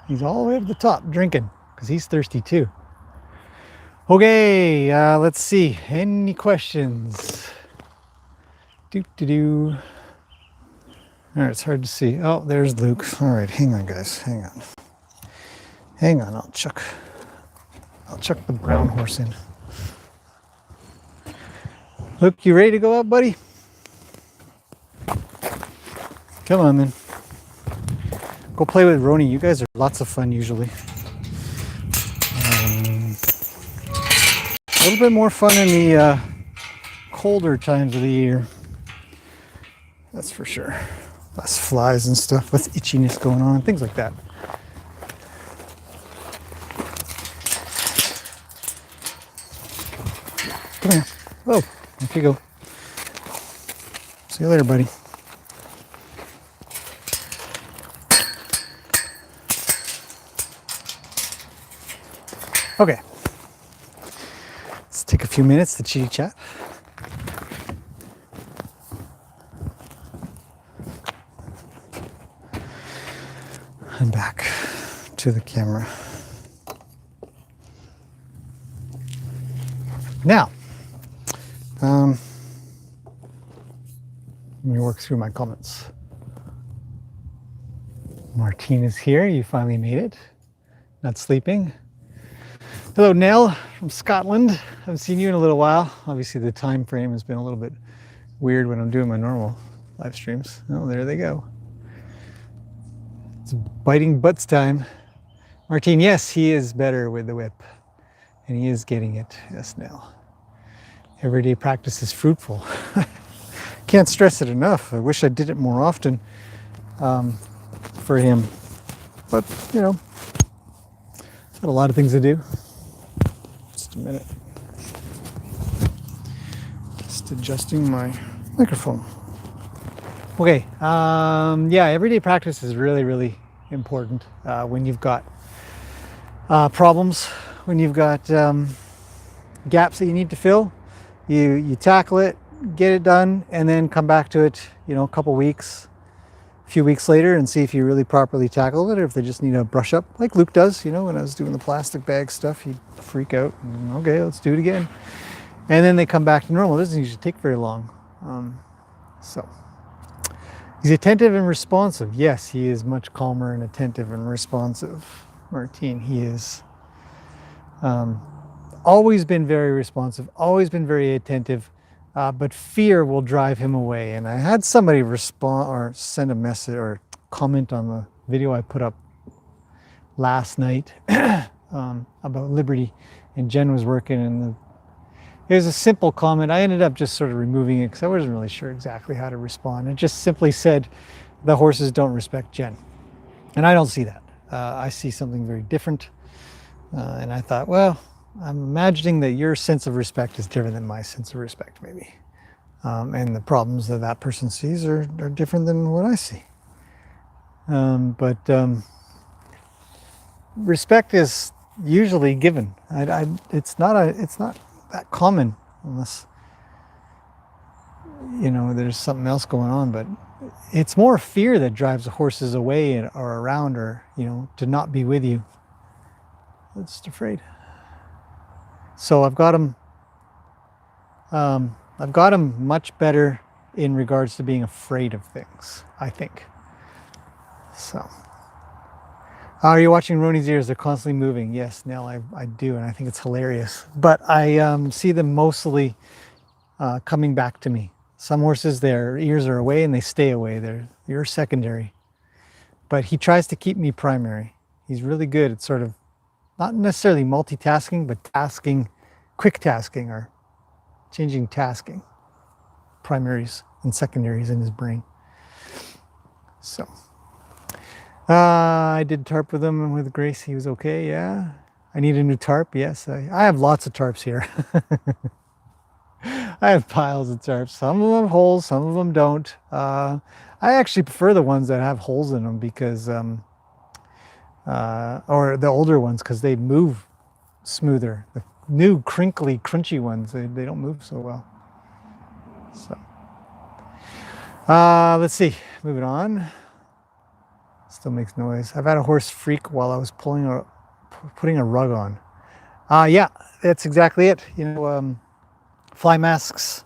He's all the way up at the top drinking because he's thirsty too. Okay, let's see. Any questions? All right, it's hard to see. Oh, there's Luke. All right, hang on, guys. Hang on. I'll chuck the brown horse in. Luke, you ready to go out, buddy? Come on, then. Go play with Roni. You guys are lots of fun usually. A little bit more fun in the colder times of the year. That's for sure. Less flies and stuff, less itchiness going on, things like that. Come here. Oh, off you go. See you later, buddy. Okay. Let's take a few minutes to chitty chat. And back to the camera. Now, let me work through my comments. Martine is here. You finally made it. Not sleeping. Hello, Nell from Scotland. Haven't seen you in a little while. Obviously, the time frame has been a little bit weird when I'm doing my normal live streams. Oh, there they go. It's biting butts time. Martine, yes, he is better with the whip. And he is getting it. Yes, Nell. Everyday practice is fruitful. Can't stress it enough. I wish I did it more often for him. But, you know, got a lot of things to do. Just a minute. Just adjusting my microphone. Okay, yeah, everyday practice is really, really important when you've got problems, when you've got gaps that you need to fill. You tackle it, get it done, and then come back to it, a couple weeks, a few weeks later, and see if you really properly tackle it, or if they just need a brush up, like Luke does. When I was doing the plastic bag stuff, he'd freak out. Okay, let's do it again, and then they come back to normal. It doesn't usually take very long. So he's attentive and responsive. Yes, he is much calmer and attentive and responsive. Martine, he is. Always been very responsive, always been very attentive, but fear will drive him away. And I had somebody respond or send a message or comment on the video I put up last night about Liberty, and Jen was working, and it was a simple comment. I ended up just sort of removing it because I wasn't really sure exactly how to respond. It just simply said, the horses don't respect Jen. And I don't see that. I see something very different. And I thought, well, I'm imagining that your sense of respect is different than my sense of respect, maybe. And the problems that that person sees are different than what I see. But respect is usually given. It's not that common unless there's something else going on. But it's more fear that drives the horses away or around, or to not be with you. They're just afraid. So I've got him much better in regards to being afraid of things, I think. So, are you watching Roni's ears? They're constantly moving. Yes, Nell, I do, and I think it's hilarious. But I see them mostly coming back to me. Some horses, their ears are away and they stay away. You're secondary. But he tries to keep me primary. He's really good at sort of not necessarily multitasking, but quick tasking, or changing tasking, primaries and secondaries in his brain. So I did tarp with him and with Grace. He was okay. Yeah. I need a new tarp. Yes. I have lots of tarps here. I have piles of tarps. Some of them have holes, some of them don't. I actually prefer the ones that have holes in them because, or the older ones, because they move smoother. The new crinkly, crunchy ones, they don't move so well. So, let's see. Moving on. Still makes noise. I've had a horse freak while I was putting a rug on. Yeah, that's exactly it. Fly masks,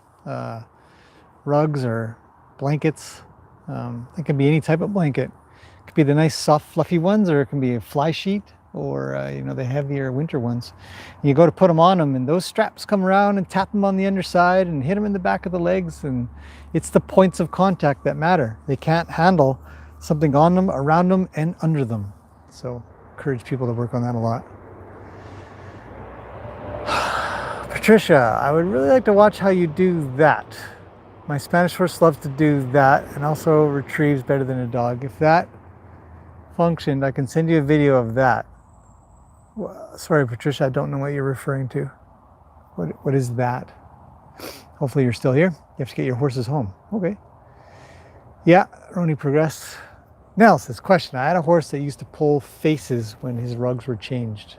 rugs, or blankets. It can be any type of blanket. It could be the nice, soft, fluffy ones, or it can be a fly sheet, or the heavier winter ones. You go to put them on them, and those straps come around and tap them on the underside and hit them in the back of the legs. And it's the points of contact that matter. They can't handle something on them, around them, and under them. So encourage people to work on that a lot. Patricia, I would really like to watch how you do that. My Spanish horse loves to do that, and also retrieves better than a dog. If that functioned, I can send you a video of that. Sorry, Patricia, I don't know what you're referring to. What is that? Hopefully you're still here. You have to get your horses home. Okay. Yeah, Roni progressed. Nell says, question, I had a horse that used to pull faces when his rugs were changed.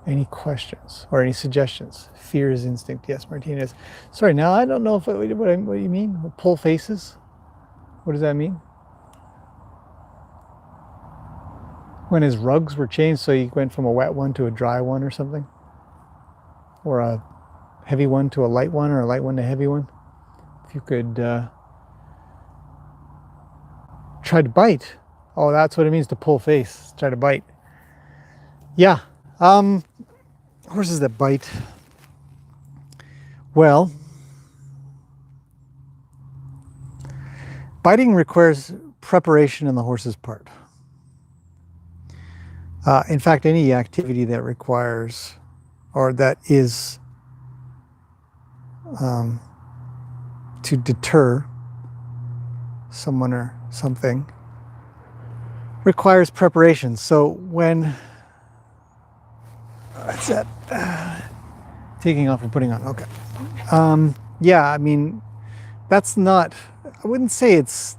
Any questions or any suggestions? Fear is instinct. Yes, Martinez. Sorry, Nell, I don't know what you mean. Pull faces? What does that mean? When his rugs were changed, so he went from a wet one to a dry one or something? Or a heavy one to a light one, or a light one to a heavy one? If you could try to bite. Oh, that's what it means to pull face. Try to bite. Yeah. Horses that bite. Well, biting requires preparation on the horse's part. In fact, any activity that requires, or that is to deter someone or something, requires preparation. So when what's that? Taking off and putting on. Okay. Yeah, I mean, that's not, I wouldn't say it's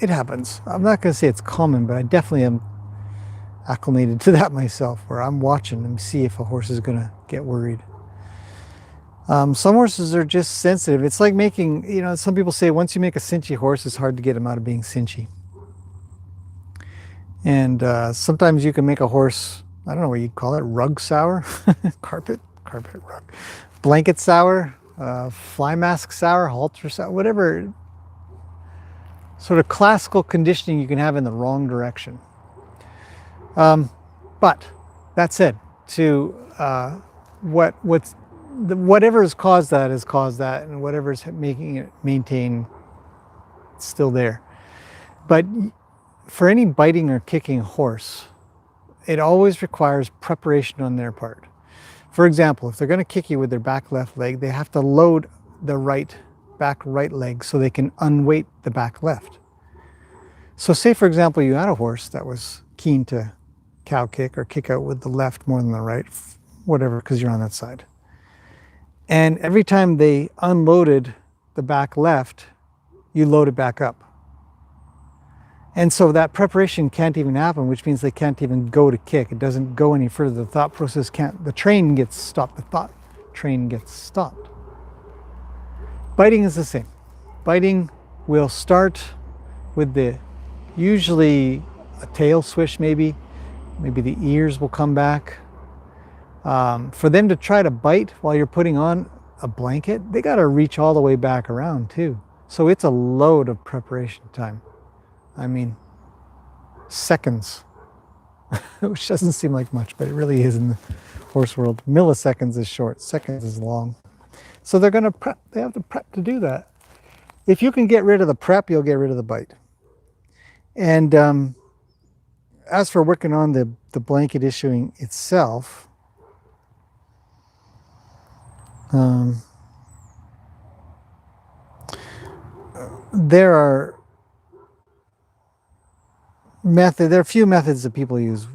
it happens. I'm not going to say it's common, but I definitely am acclimated to that myself, where I'm watching and see if a horse is going to get worried. Some horses are just sensitive. It's like making, you know, some people say once you make a cinchy horse, it's hard to get him out of being cinchy. And sometimes you can make a horse, I don't know what you'd call it, rug sour, carpet rug, blanket sour, fly mask sour, halter sour, whatever sort of classical conditioning you can have in the wrong direction. But that said, to whatever has caused that, and whatever is making it maintain, it's still there. But for any biting or kicking horse, it always requires preparation on their part. For example, if they're going to kick you with their back left leg, they have to load the back right leg so they can unweight the back left. So say, for example, you had a horse that was keen to cow kick or kick out with the left more than the right, whatever, because you're on that side. And every time they unloaded the back left, you load it back up. And so that preparation can't even happen, which means they can't even go to kick. It doesn't go any further. The thought process can't, the train gets stopped. The thought train gets stopped. Biting is the same. Biting will start with usually a tail swish, maybe the ears will come back. For them to try to bite while you're putting on a blanket, they got to reach all the way back around too. So it's a load of preparation time. I mean, seconds, which doesn't seem like much, but it really is in the horse world. Milliseconds is short, seconds is long. So they're going to prep, they have to prep to do that. If you can get rid of the prep, you'll get rid of the bite. And as for working on the blanket issuing itself, there are a few methods that people use.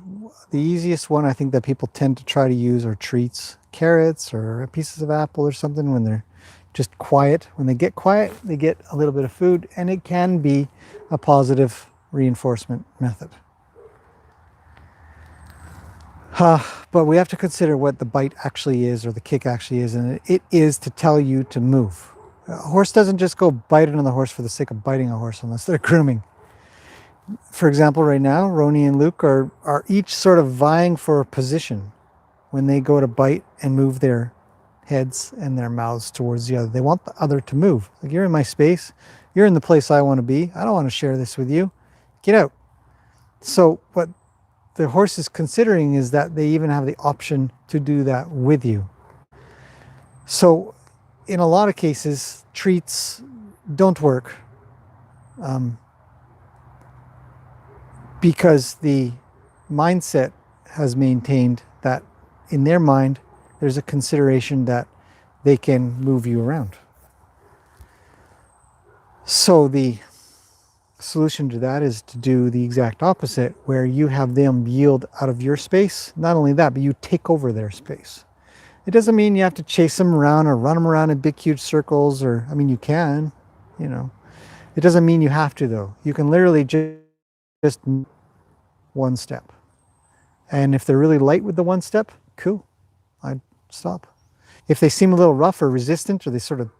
The easiest one I think that people tend to try to use are treats, carrots or pieces of apple or something when they're just quiet. When they get quiet, they get a little bit of food, and it can be a positive reinforcement method. But we have to consider what the bite actually is, or the kick actually is, and it is to tell you to move. A horse doesn't just go bite another horse for the sake of biting a horse unless they're grooming. For example, right now, Roni and Luke are each sort of vying for a position when they go to bite and move their heads and their mouths towards the other. They want the other to move. Like, you're in my space. You're in the place I want to be. I don't want to share this with you. Get out. So what the horse is considering is that they even have the option to do that with you. So in a lot of cases, treats don't work. Because the mindset has maintained that in their mind, there's a consideration that they can move you around. So the solution to that is to do the exact opposite, where you have them yield out of your space. Not only that, but you take over their space. It doesn't mean you have to chase them around or run them around in big, huge circles, or, I mean, you can, you know. It doesn't mean you have to, though. You can literally just one step. And if they're really light with the one step, cool, I'd stop. If they seem a little rough or resistant, or they sort of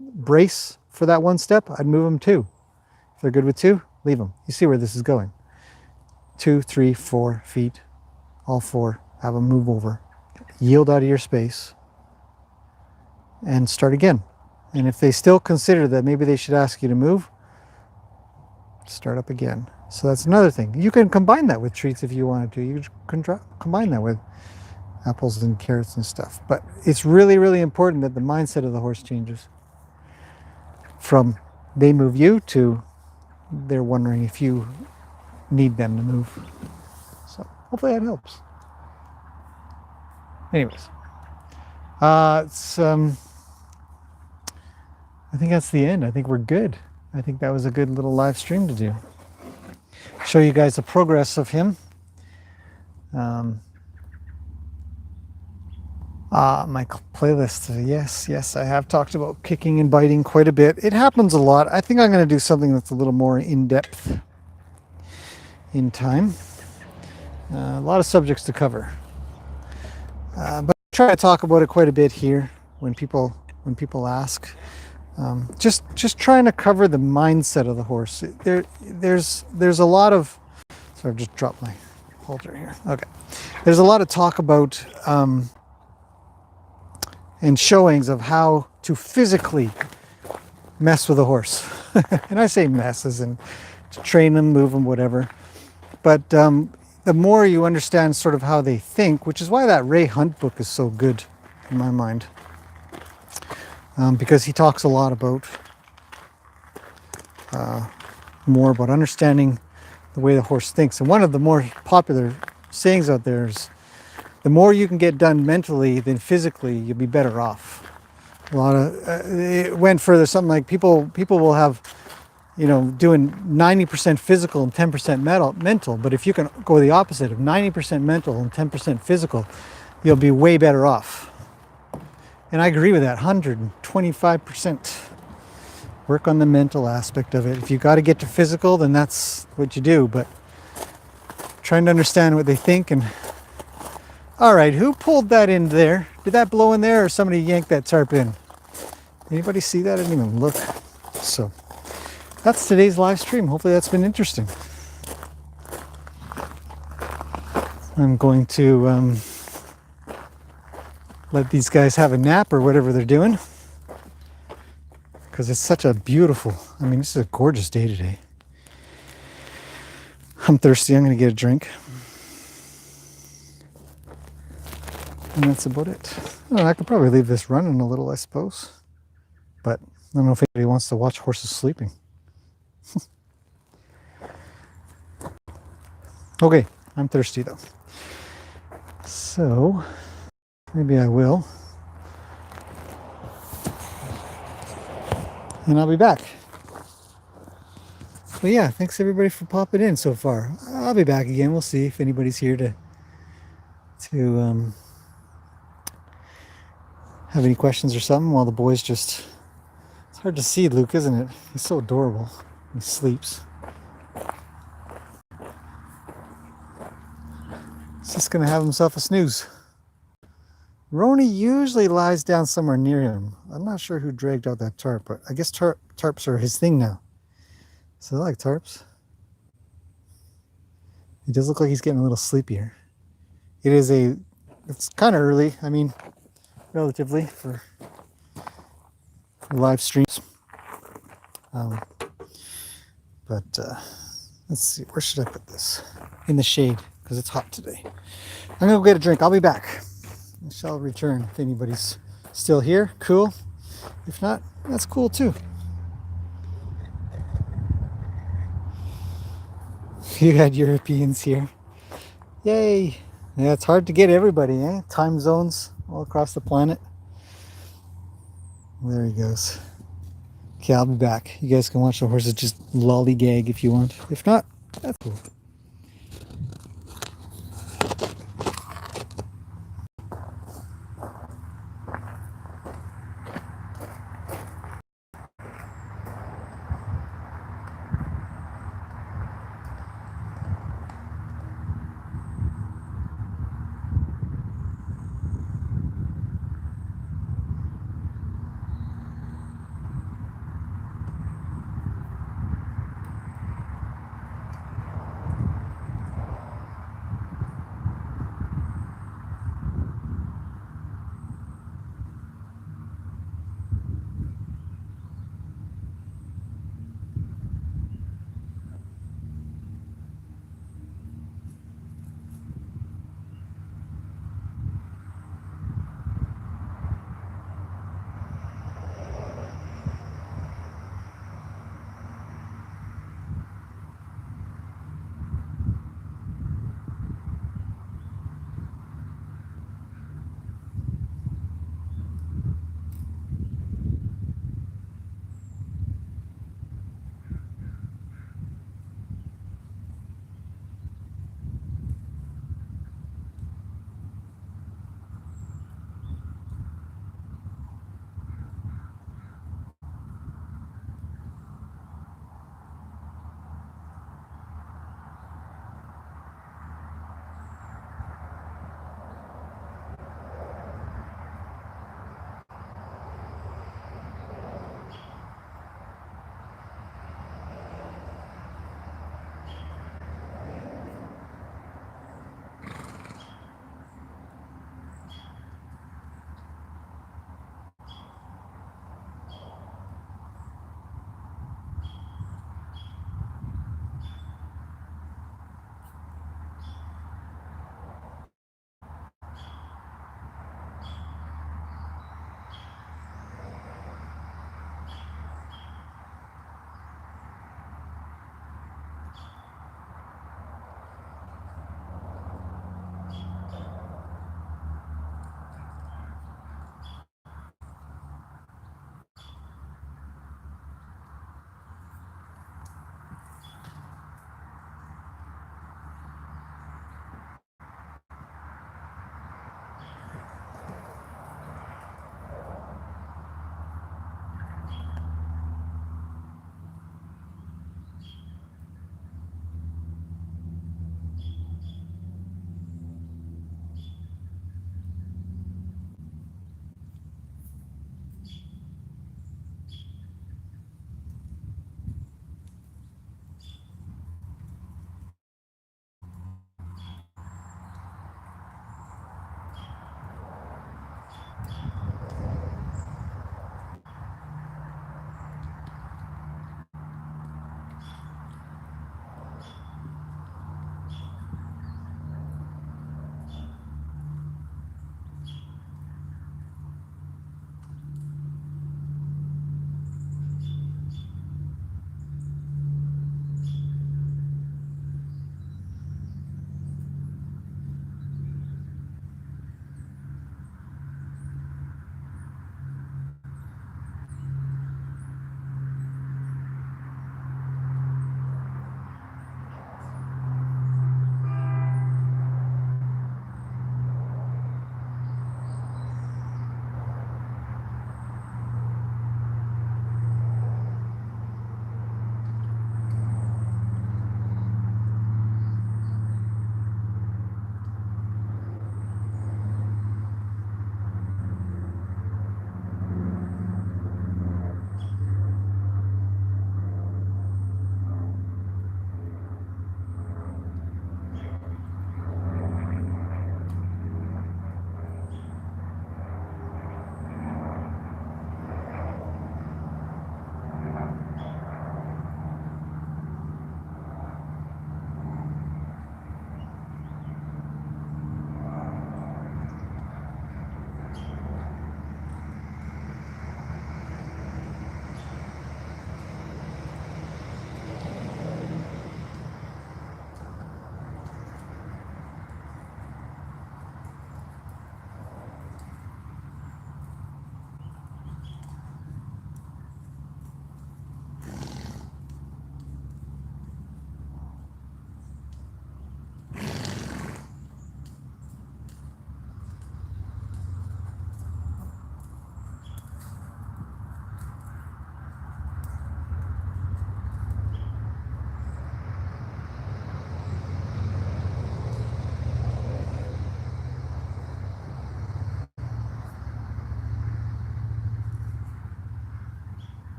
brace for that one step, I'd move them two. If they're good with two, leave them. You see where this is going. 2, 3, 4 feet, all four, have them move over. Yield out of your space and start again. And if they still consider that maybe they should ask you to move, start up again. So that's another thing. You can combine that with treats if you wanted to. You can combine that with apples and carrots and stuff. But it's really, really important that the mindset of the horse changes from they move you to they're wondering if you need them to move. So hopefully that helps. Anyways, I think that's the end. I think we're good. I think that was a good little live stream to do. Show you guys the progress of him. My playlist. Yes, I have talked about kicking and biting quite a bit. It happens a lot. I think I'm going to do something that's a little more in depth in time. A lot of subjects to cover, but I try to talk about it quite a bit here when people ask. Just trying to cover the mindset of the horse. There's a lot of. Sorry, I've just dropped my halter here. Okay, there's a lot of talk about and showings of how to physically mess with a horse, and I say mess as in to train them, move them, whatever. But the more you understand sort of how they think, which is why that Ray Hunt book is so good in my mind, because he talks a lot about more about understanding the way the horse thinks. And one of the more popular sayings out there is, the more you can get done mentally than physically, you'll be better off. A lot of it went further, something like people will have, doing 90% physical and 10% mental. But if you can go the opposite of 90% mental and 10% physical, you'll be way better off. And I agree with that 125%. Work on the mental aspect of it. If you got to get to physical, then that's what you do. But trying to understand what they think. And all right, who pulled that in there? Did that blow in there, or somebody yanked that tarp in? Anybody see that? I didn't even look. So that's today's live stream. Hopefully that's been interesting. I'm going to let these guys have a nap or whatever they're doing, because it's such a beautiful, this is a gorgeous day today. I'm thirsty. I'm going to get a drink. And that's about it. I could probably leave this running a little, I suppose. But I don't know if anybody wants to watch horses sleeping. Okay, I'm thirsty though. So maybe I will. And I'll be back. But yeah, thanks everybody for popping in so far. I'll be back again. We'll see if anybody's here to have any questions or something while the boys just... It's hard to see Luke, isn't it? He's so adorable. He sleeps. He's just going to have himself a snooze. Roni usually lies down somewhere near him. I'm not sure who dragged out that tarp, but I guess tarps are his thing now. So I like tarps. He does look like he's getting a little sleepier. It's kind of early, relatively for live streams. But let's see, where should I put this? In the shade, because it's hot today. I'm gonna go get a drink. I'll be back. I shall return if anybody's still here. Cool. If not, that's cool too. You had Europeans here. Yay. Yeah, it's hard to get everybody, eh? Time zones all across the planet. There he goes. Okay, I'll be back. You guys can watch the horses just lollygag if you want. If not, that's cool.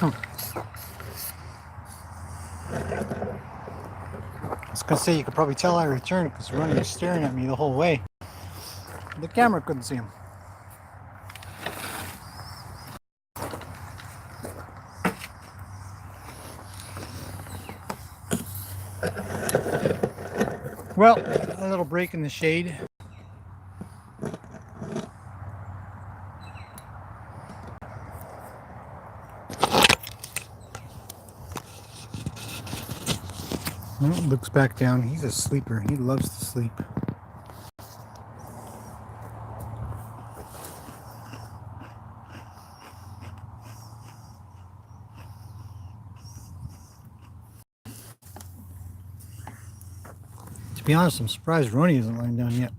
I was gonna say, you could probably tell I returned because Roni was staring at me the whole way. The camera couldn't see him. Well, a little break in the shade. Looks back down. He's a sleeper. He loves to sleep. To be honest, I'm surprised Roni isn't lying down yet.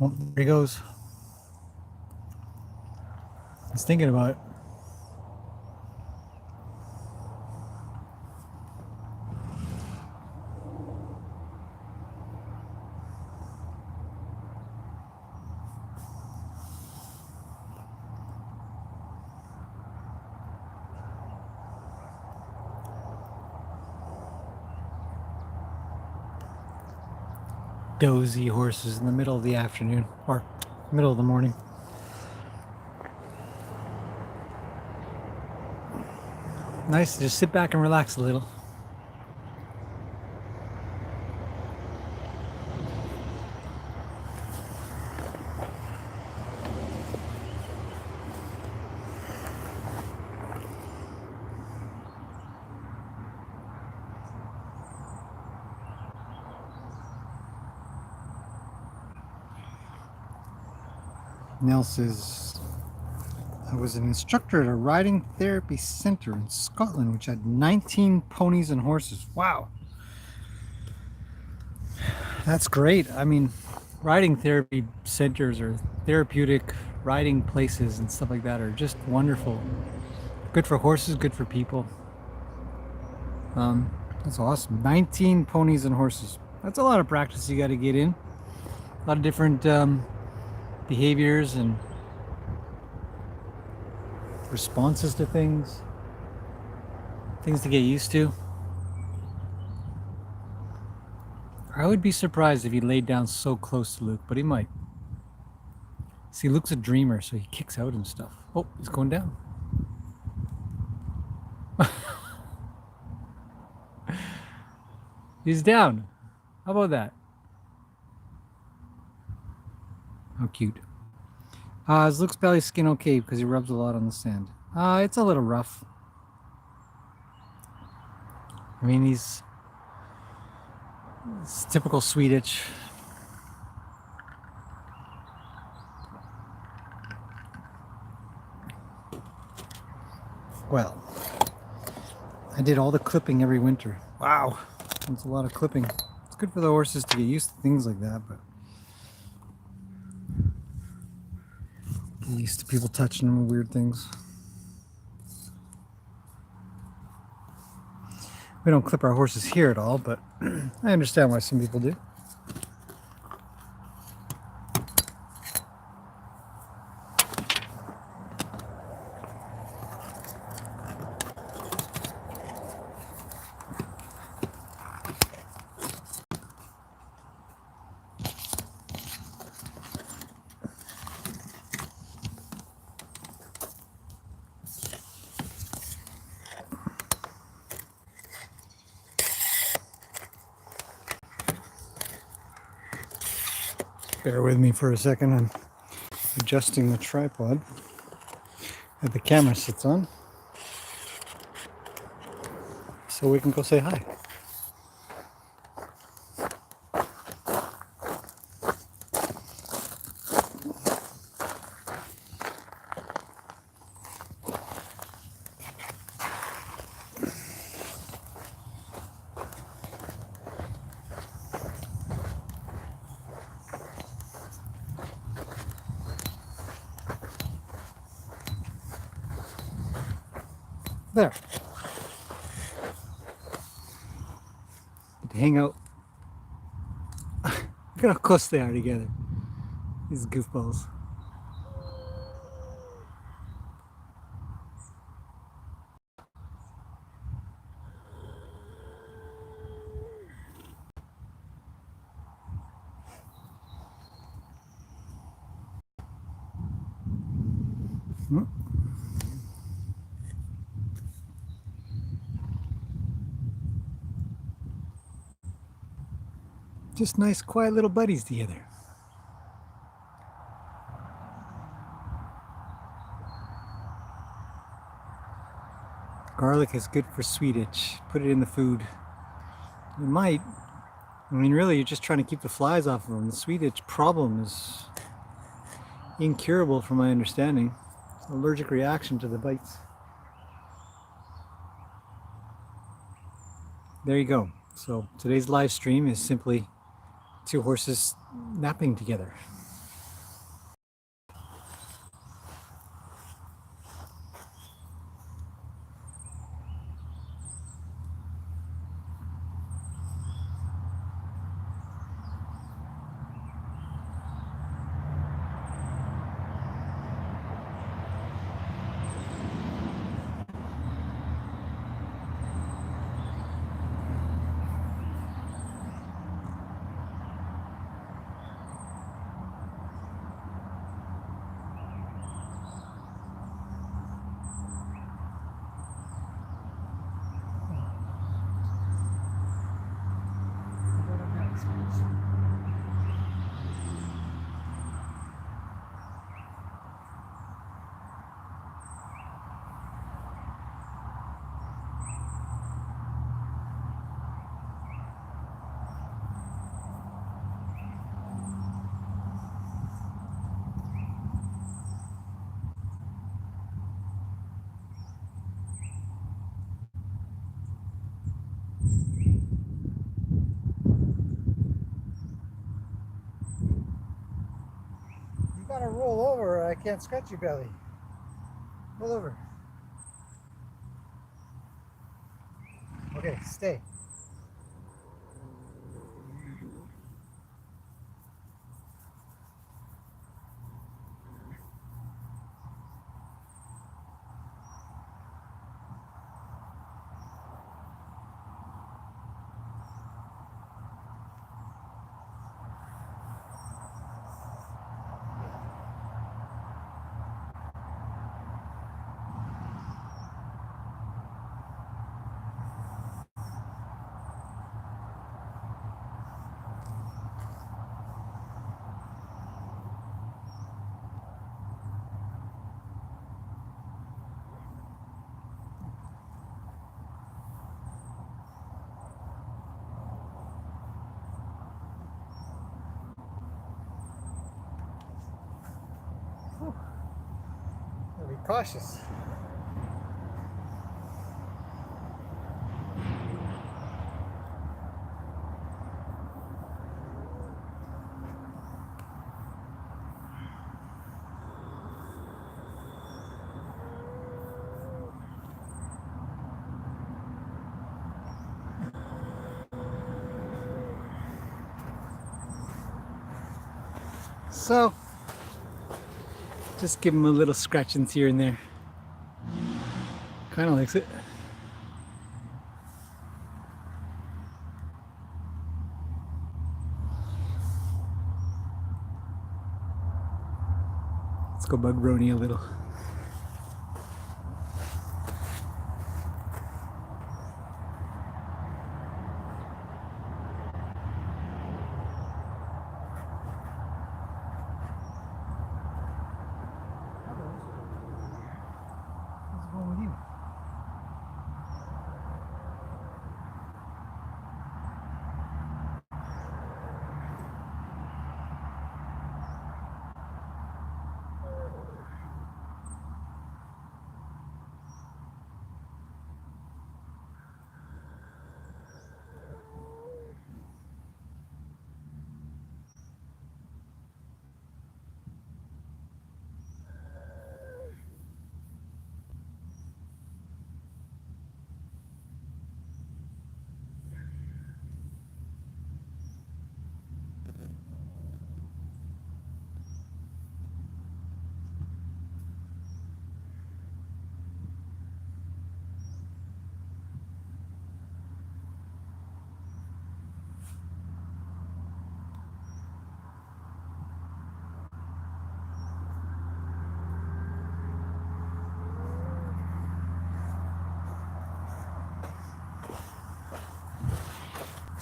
Oh, there he goes. He's thinking about it. Dozy horses in the middle of the afternoon or middle of the morning. Nice to just sit back and relax a little. Nell says, I was an instructor at a riding therapy center in Scotland, which had 19 ponies and horses. Wow. That's great. I mean, riding therapy centers or therapeutic riding places and stuff like that are just wonderful. Good for horses, good for people. That's awesome. 19 ponies and horses. That's a lot of practice you got to get in. A lot of different behaviors and responses to things to get used to. I would be surprised if he laid down so close to Luke, but he might. See, Luke's a dreamer, so he kicks out and stuff. Oh, he's going down. He's down. How about that? How cute. Is Luke's belly skin okay? Because he rubs a lot on the sand. It's a little rough. I mean, it's typical Swedish. Well, I did all the clipping every winter. Wow, that's a lot of clipping. It's good for the horses to get used to things like that, but get used to people touching them with weird things. We don't clip our horses here at all, but I understand why some people do. Bear with me for a second. I'm adjusting the tripod that the camera sits on so we can go say hi. There. to hang out. Look at how close they are together. These goofballs. Just nice, quiet little buddies together. Garlic is good for sweet itch. Put it in the food. You might. I mean, really, you're just trying to keep the flies off of them. The sweet itch problem is incurable, from my understanding. It's an allergic reaction to the bites. There you go. So today's live stream is simply two horses napping together. You gotta roll over, or I can't scratch your belly. Roll over. Okay, stay. Gotta be cautious. So, just give him a little scratchings here and there. Kind of likes it. Let's go bug Roni a little. What's wrong with you?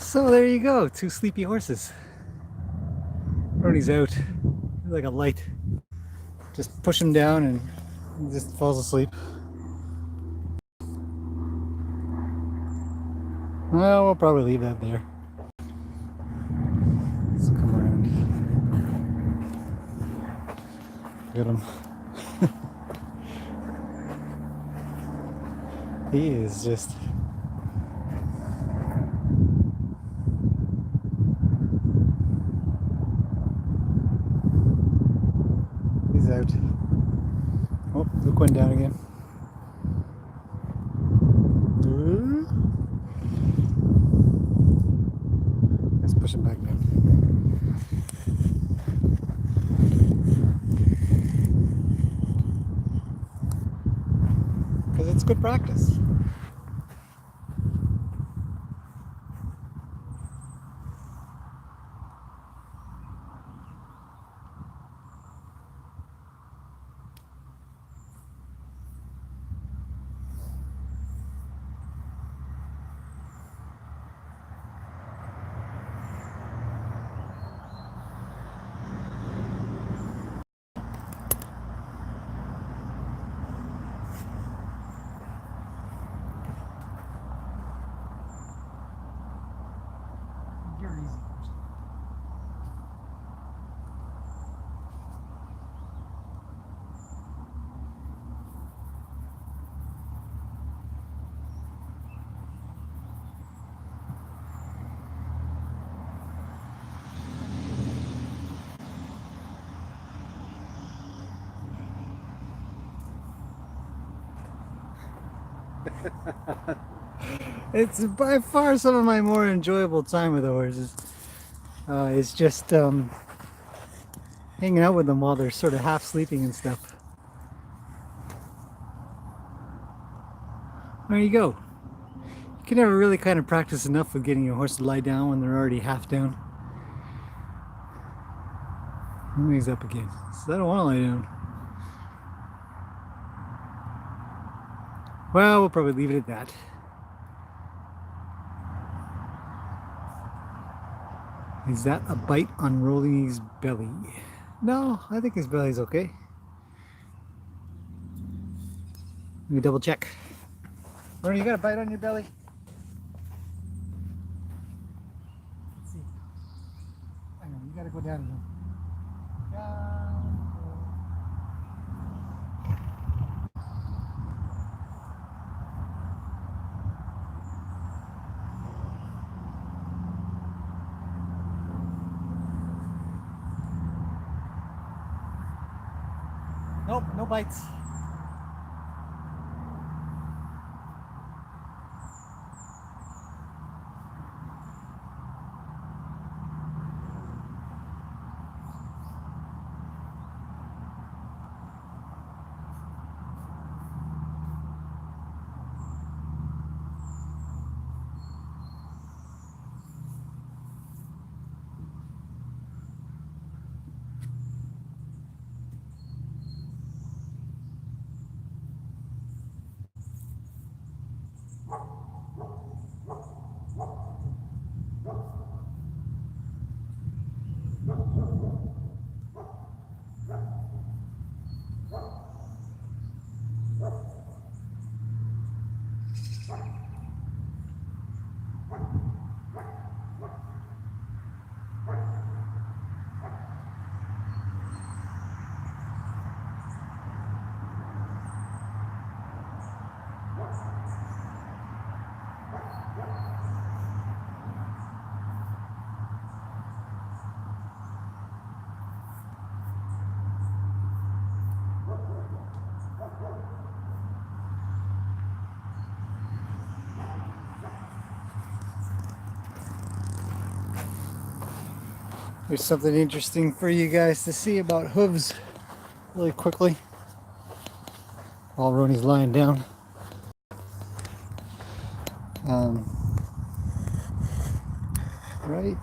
So there you go, two sleepy horses. Roni's out. He's like a light. Just push him down and he just falls asleep. Well, we'll probably leave that there. Let's come around. Look at him. He is just... He's out. Oh, look, went down again. Let's push him back down. Because it's good practice. You're easy. It's by far some of my more enjoyable time with the horses. It's just hanging out with them while they're sort of half sleeping and stuff. There you go. You can never really kind of practice enough with getting your horse to lie down when they're already half down. And he's up again. So I don't want to lie down. Well, we'll probably leave it at that. Is that a bite on Rolly's belly? No, I think his belly's okay. Let me double check. Roni, you got a bite on your belly? Let's see. Hang on, you gotta go down again. Nope, no bites. There's something interesting for you guys to see about hooves really quickly while Roni's lying down. Right,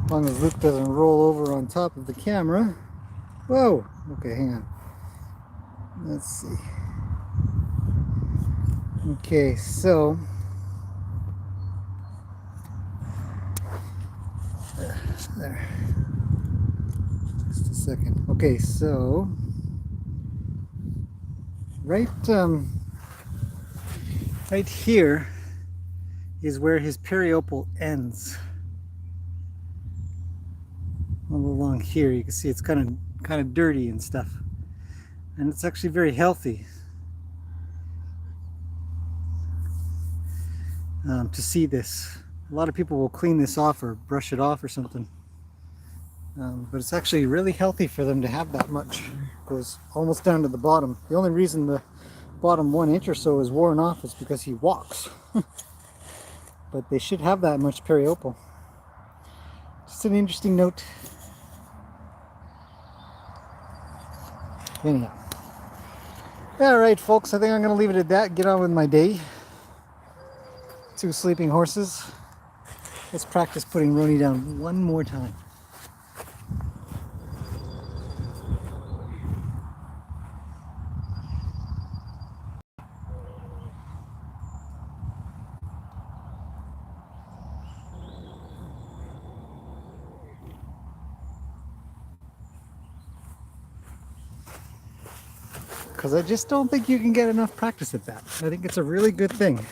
as long as Luke doesn't roll over on top of the camera. Whoa, okay, hang on. Let's see. Okay, so There. Just a second. Okay, so right right here is where his periopal ends. All along here, you can see it's kind of dirty and stuff, and it's actually very healthy to see this. A lot of people will clean this off or brush it off or something, but it's actually really healthy for them to have that much. It goes almost down to the bottom. The only reason the bottom 1 inch or so is worn off is because he walks. But they should have that much periopal. Just an interesting note. Anyhow. All right, folks, I think I'm going to leave it at that. Get on with my day. 2 sleeping horses. Let's practice putting Roni down one more time. Because I just don't think you can get enough practice at that. I think it's a really good thing.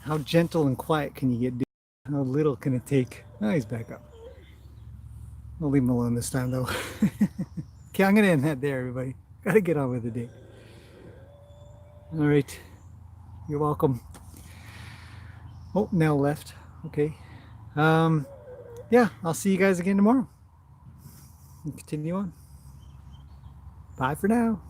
How gentle and quiet can you get? How little can it take? Oh, he's back up. I'll leave him alone this time, though. Okay, I'm going to end that there, everybody. Got to get on with the day. All right. You're welcome. Oh, now left. Okay. Yeah, I'll see you guys again tomorrow. And continue on. Bye for now.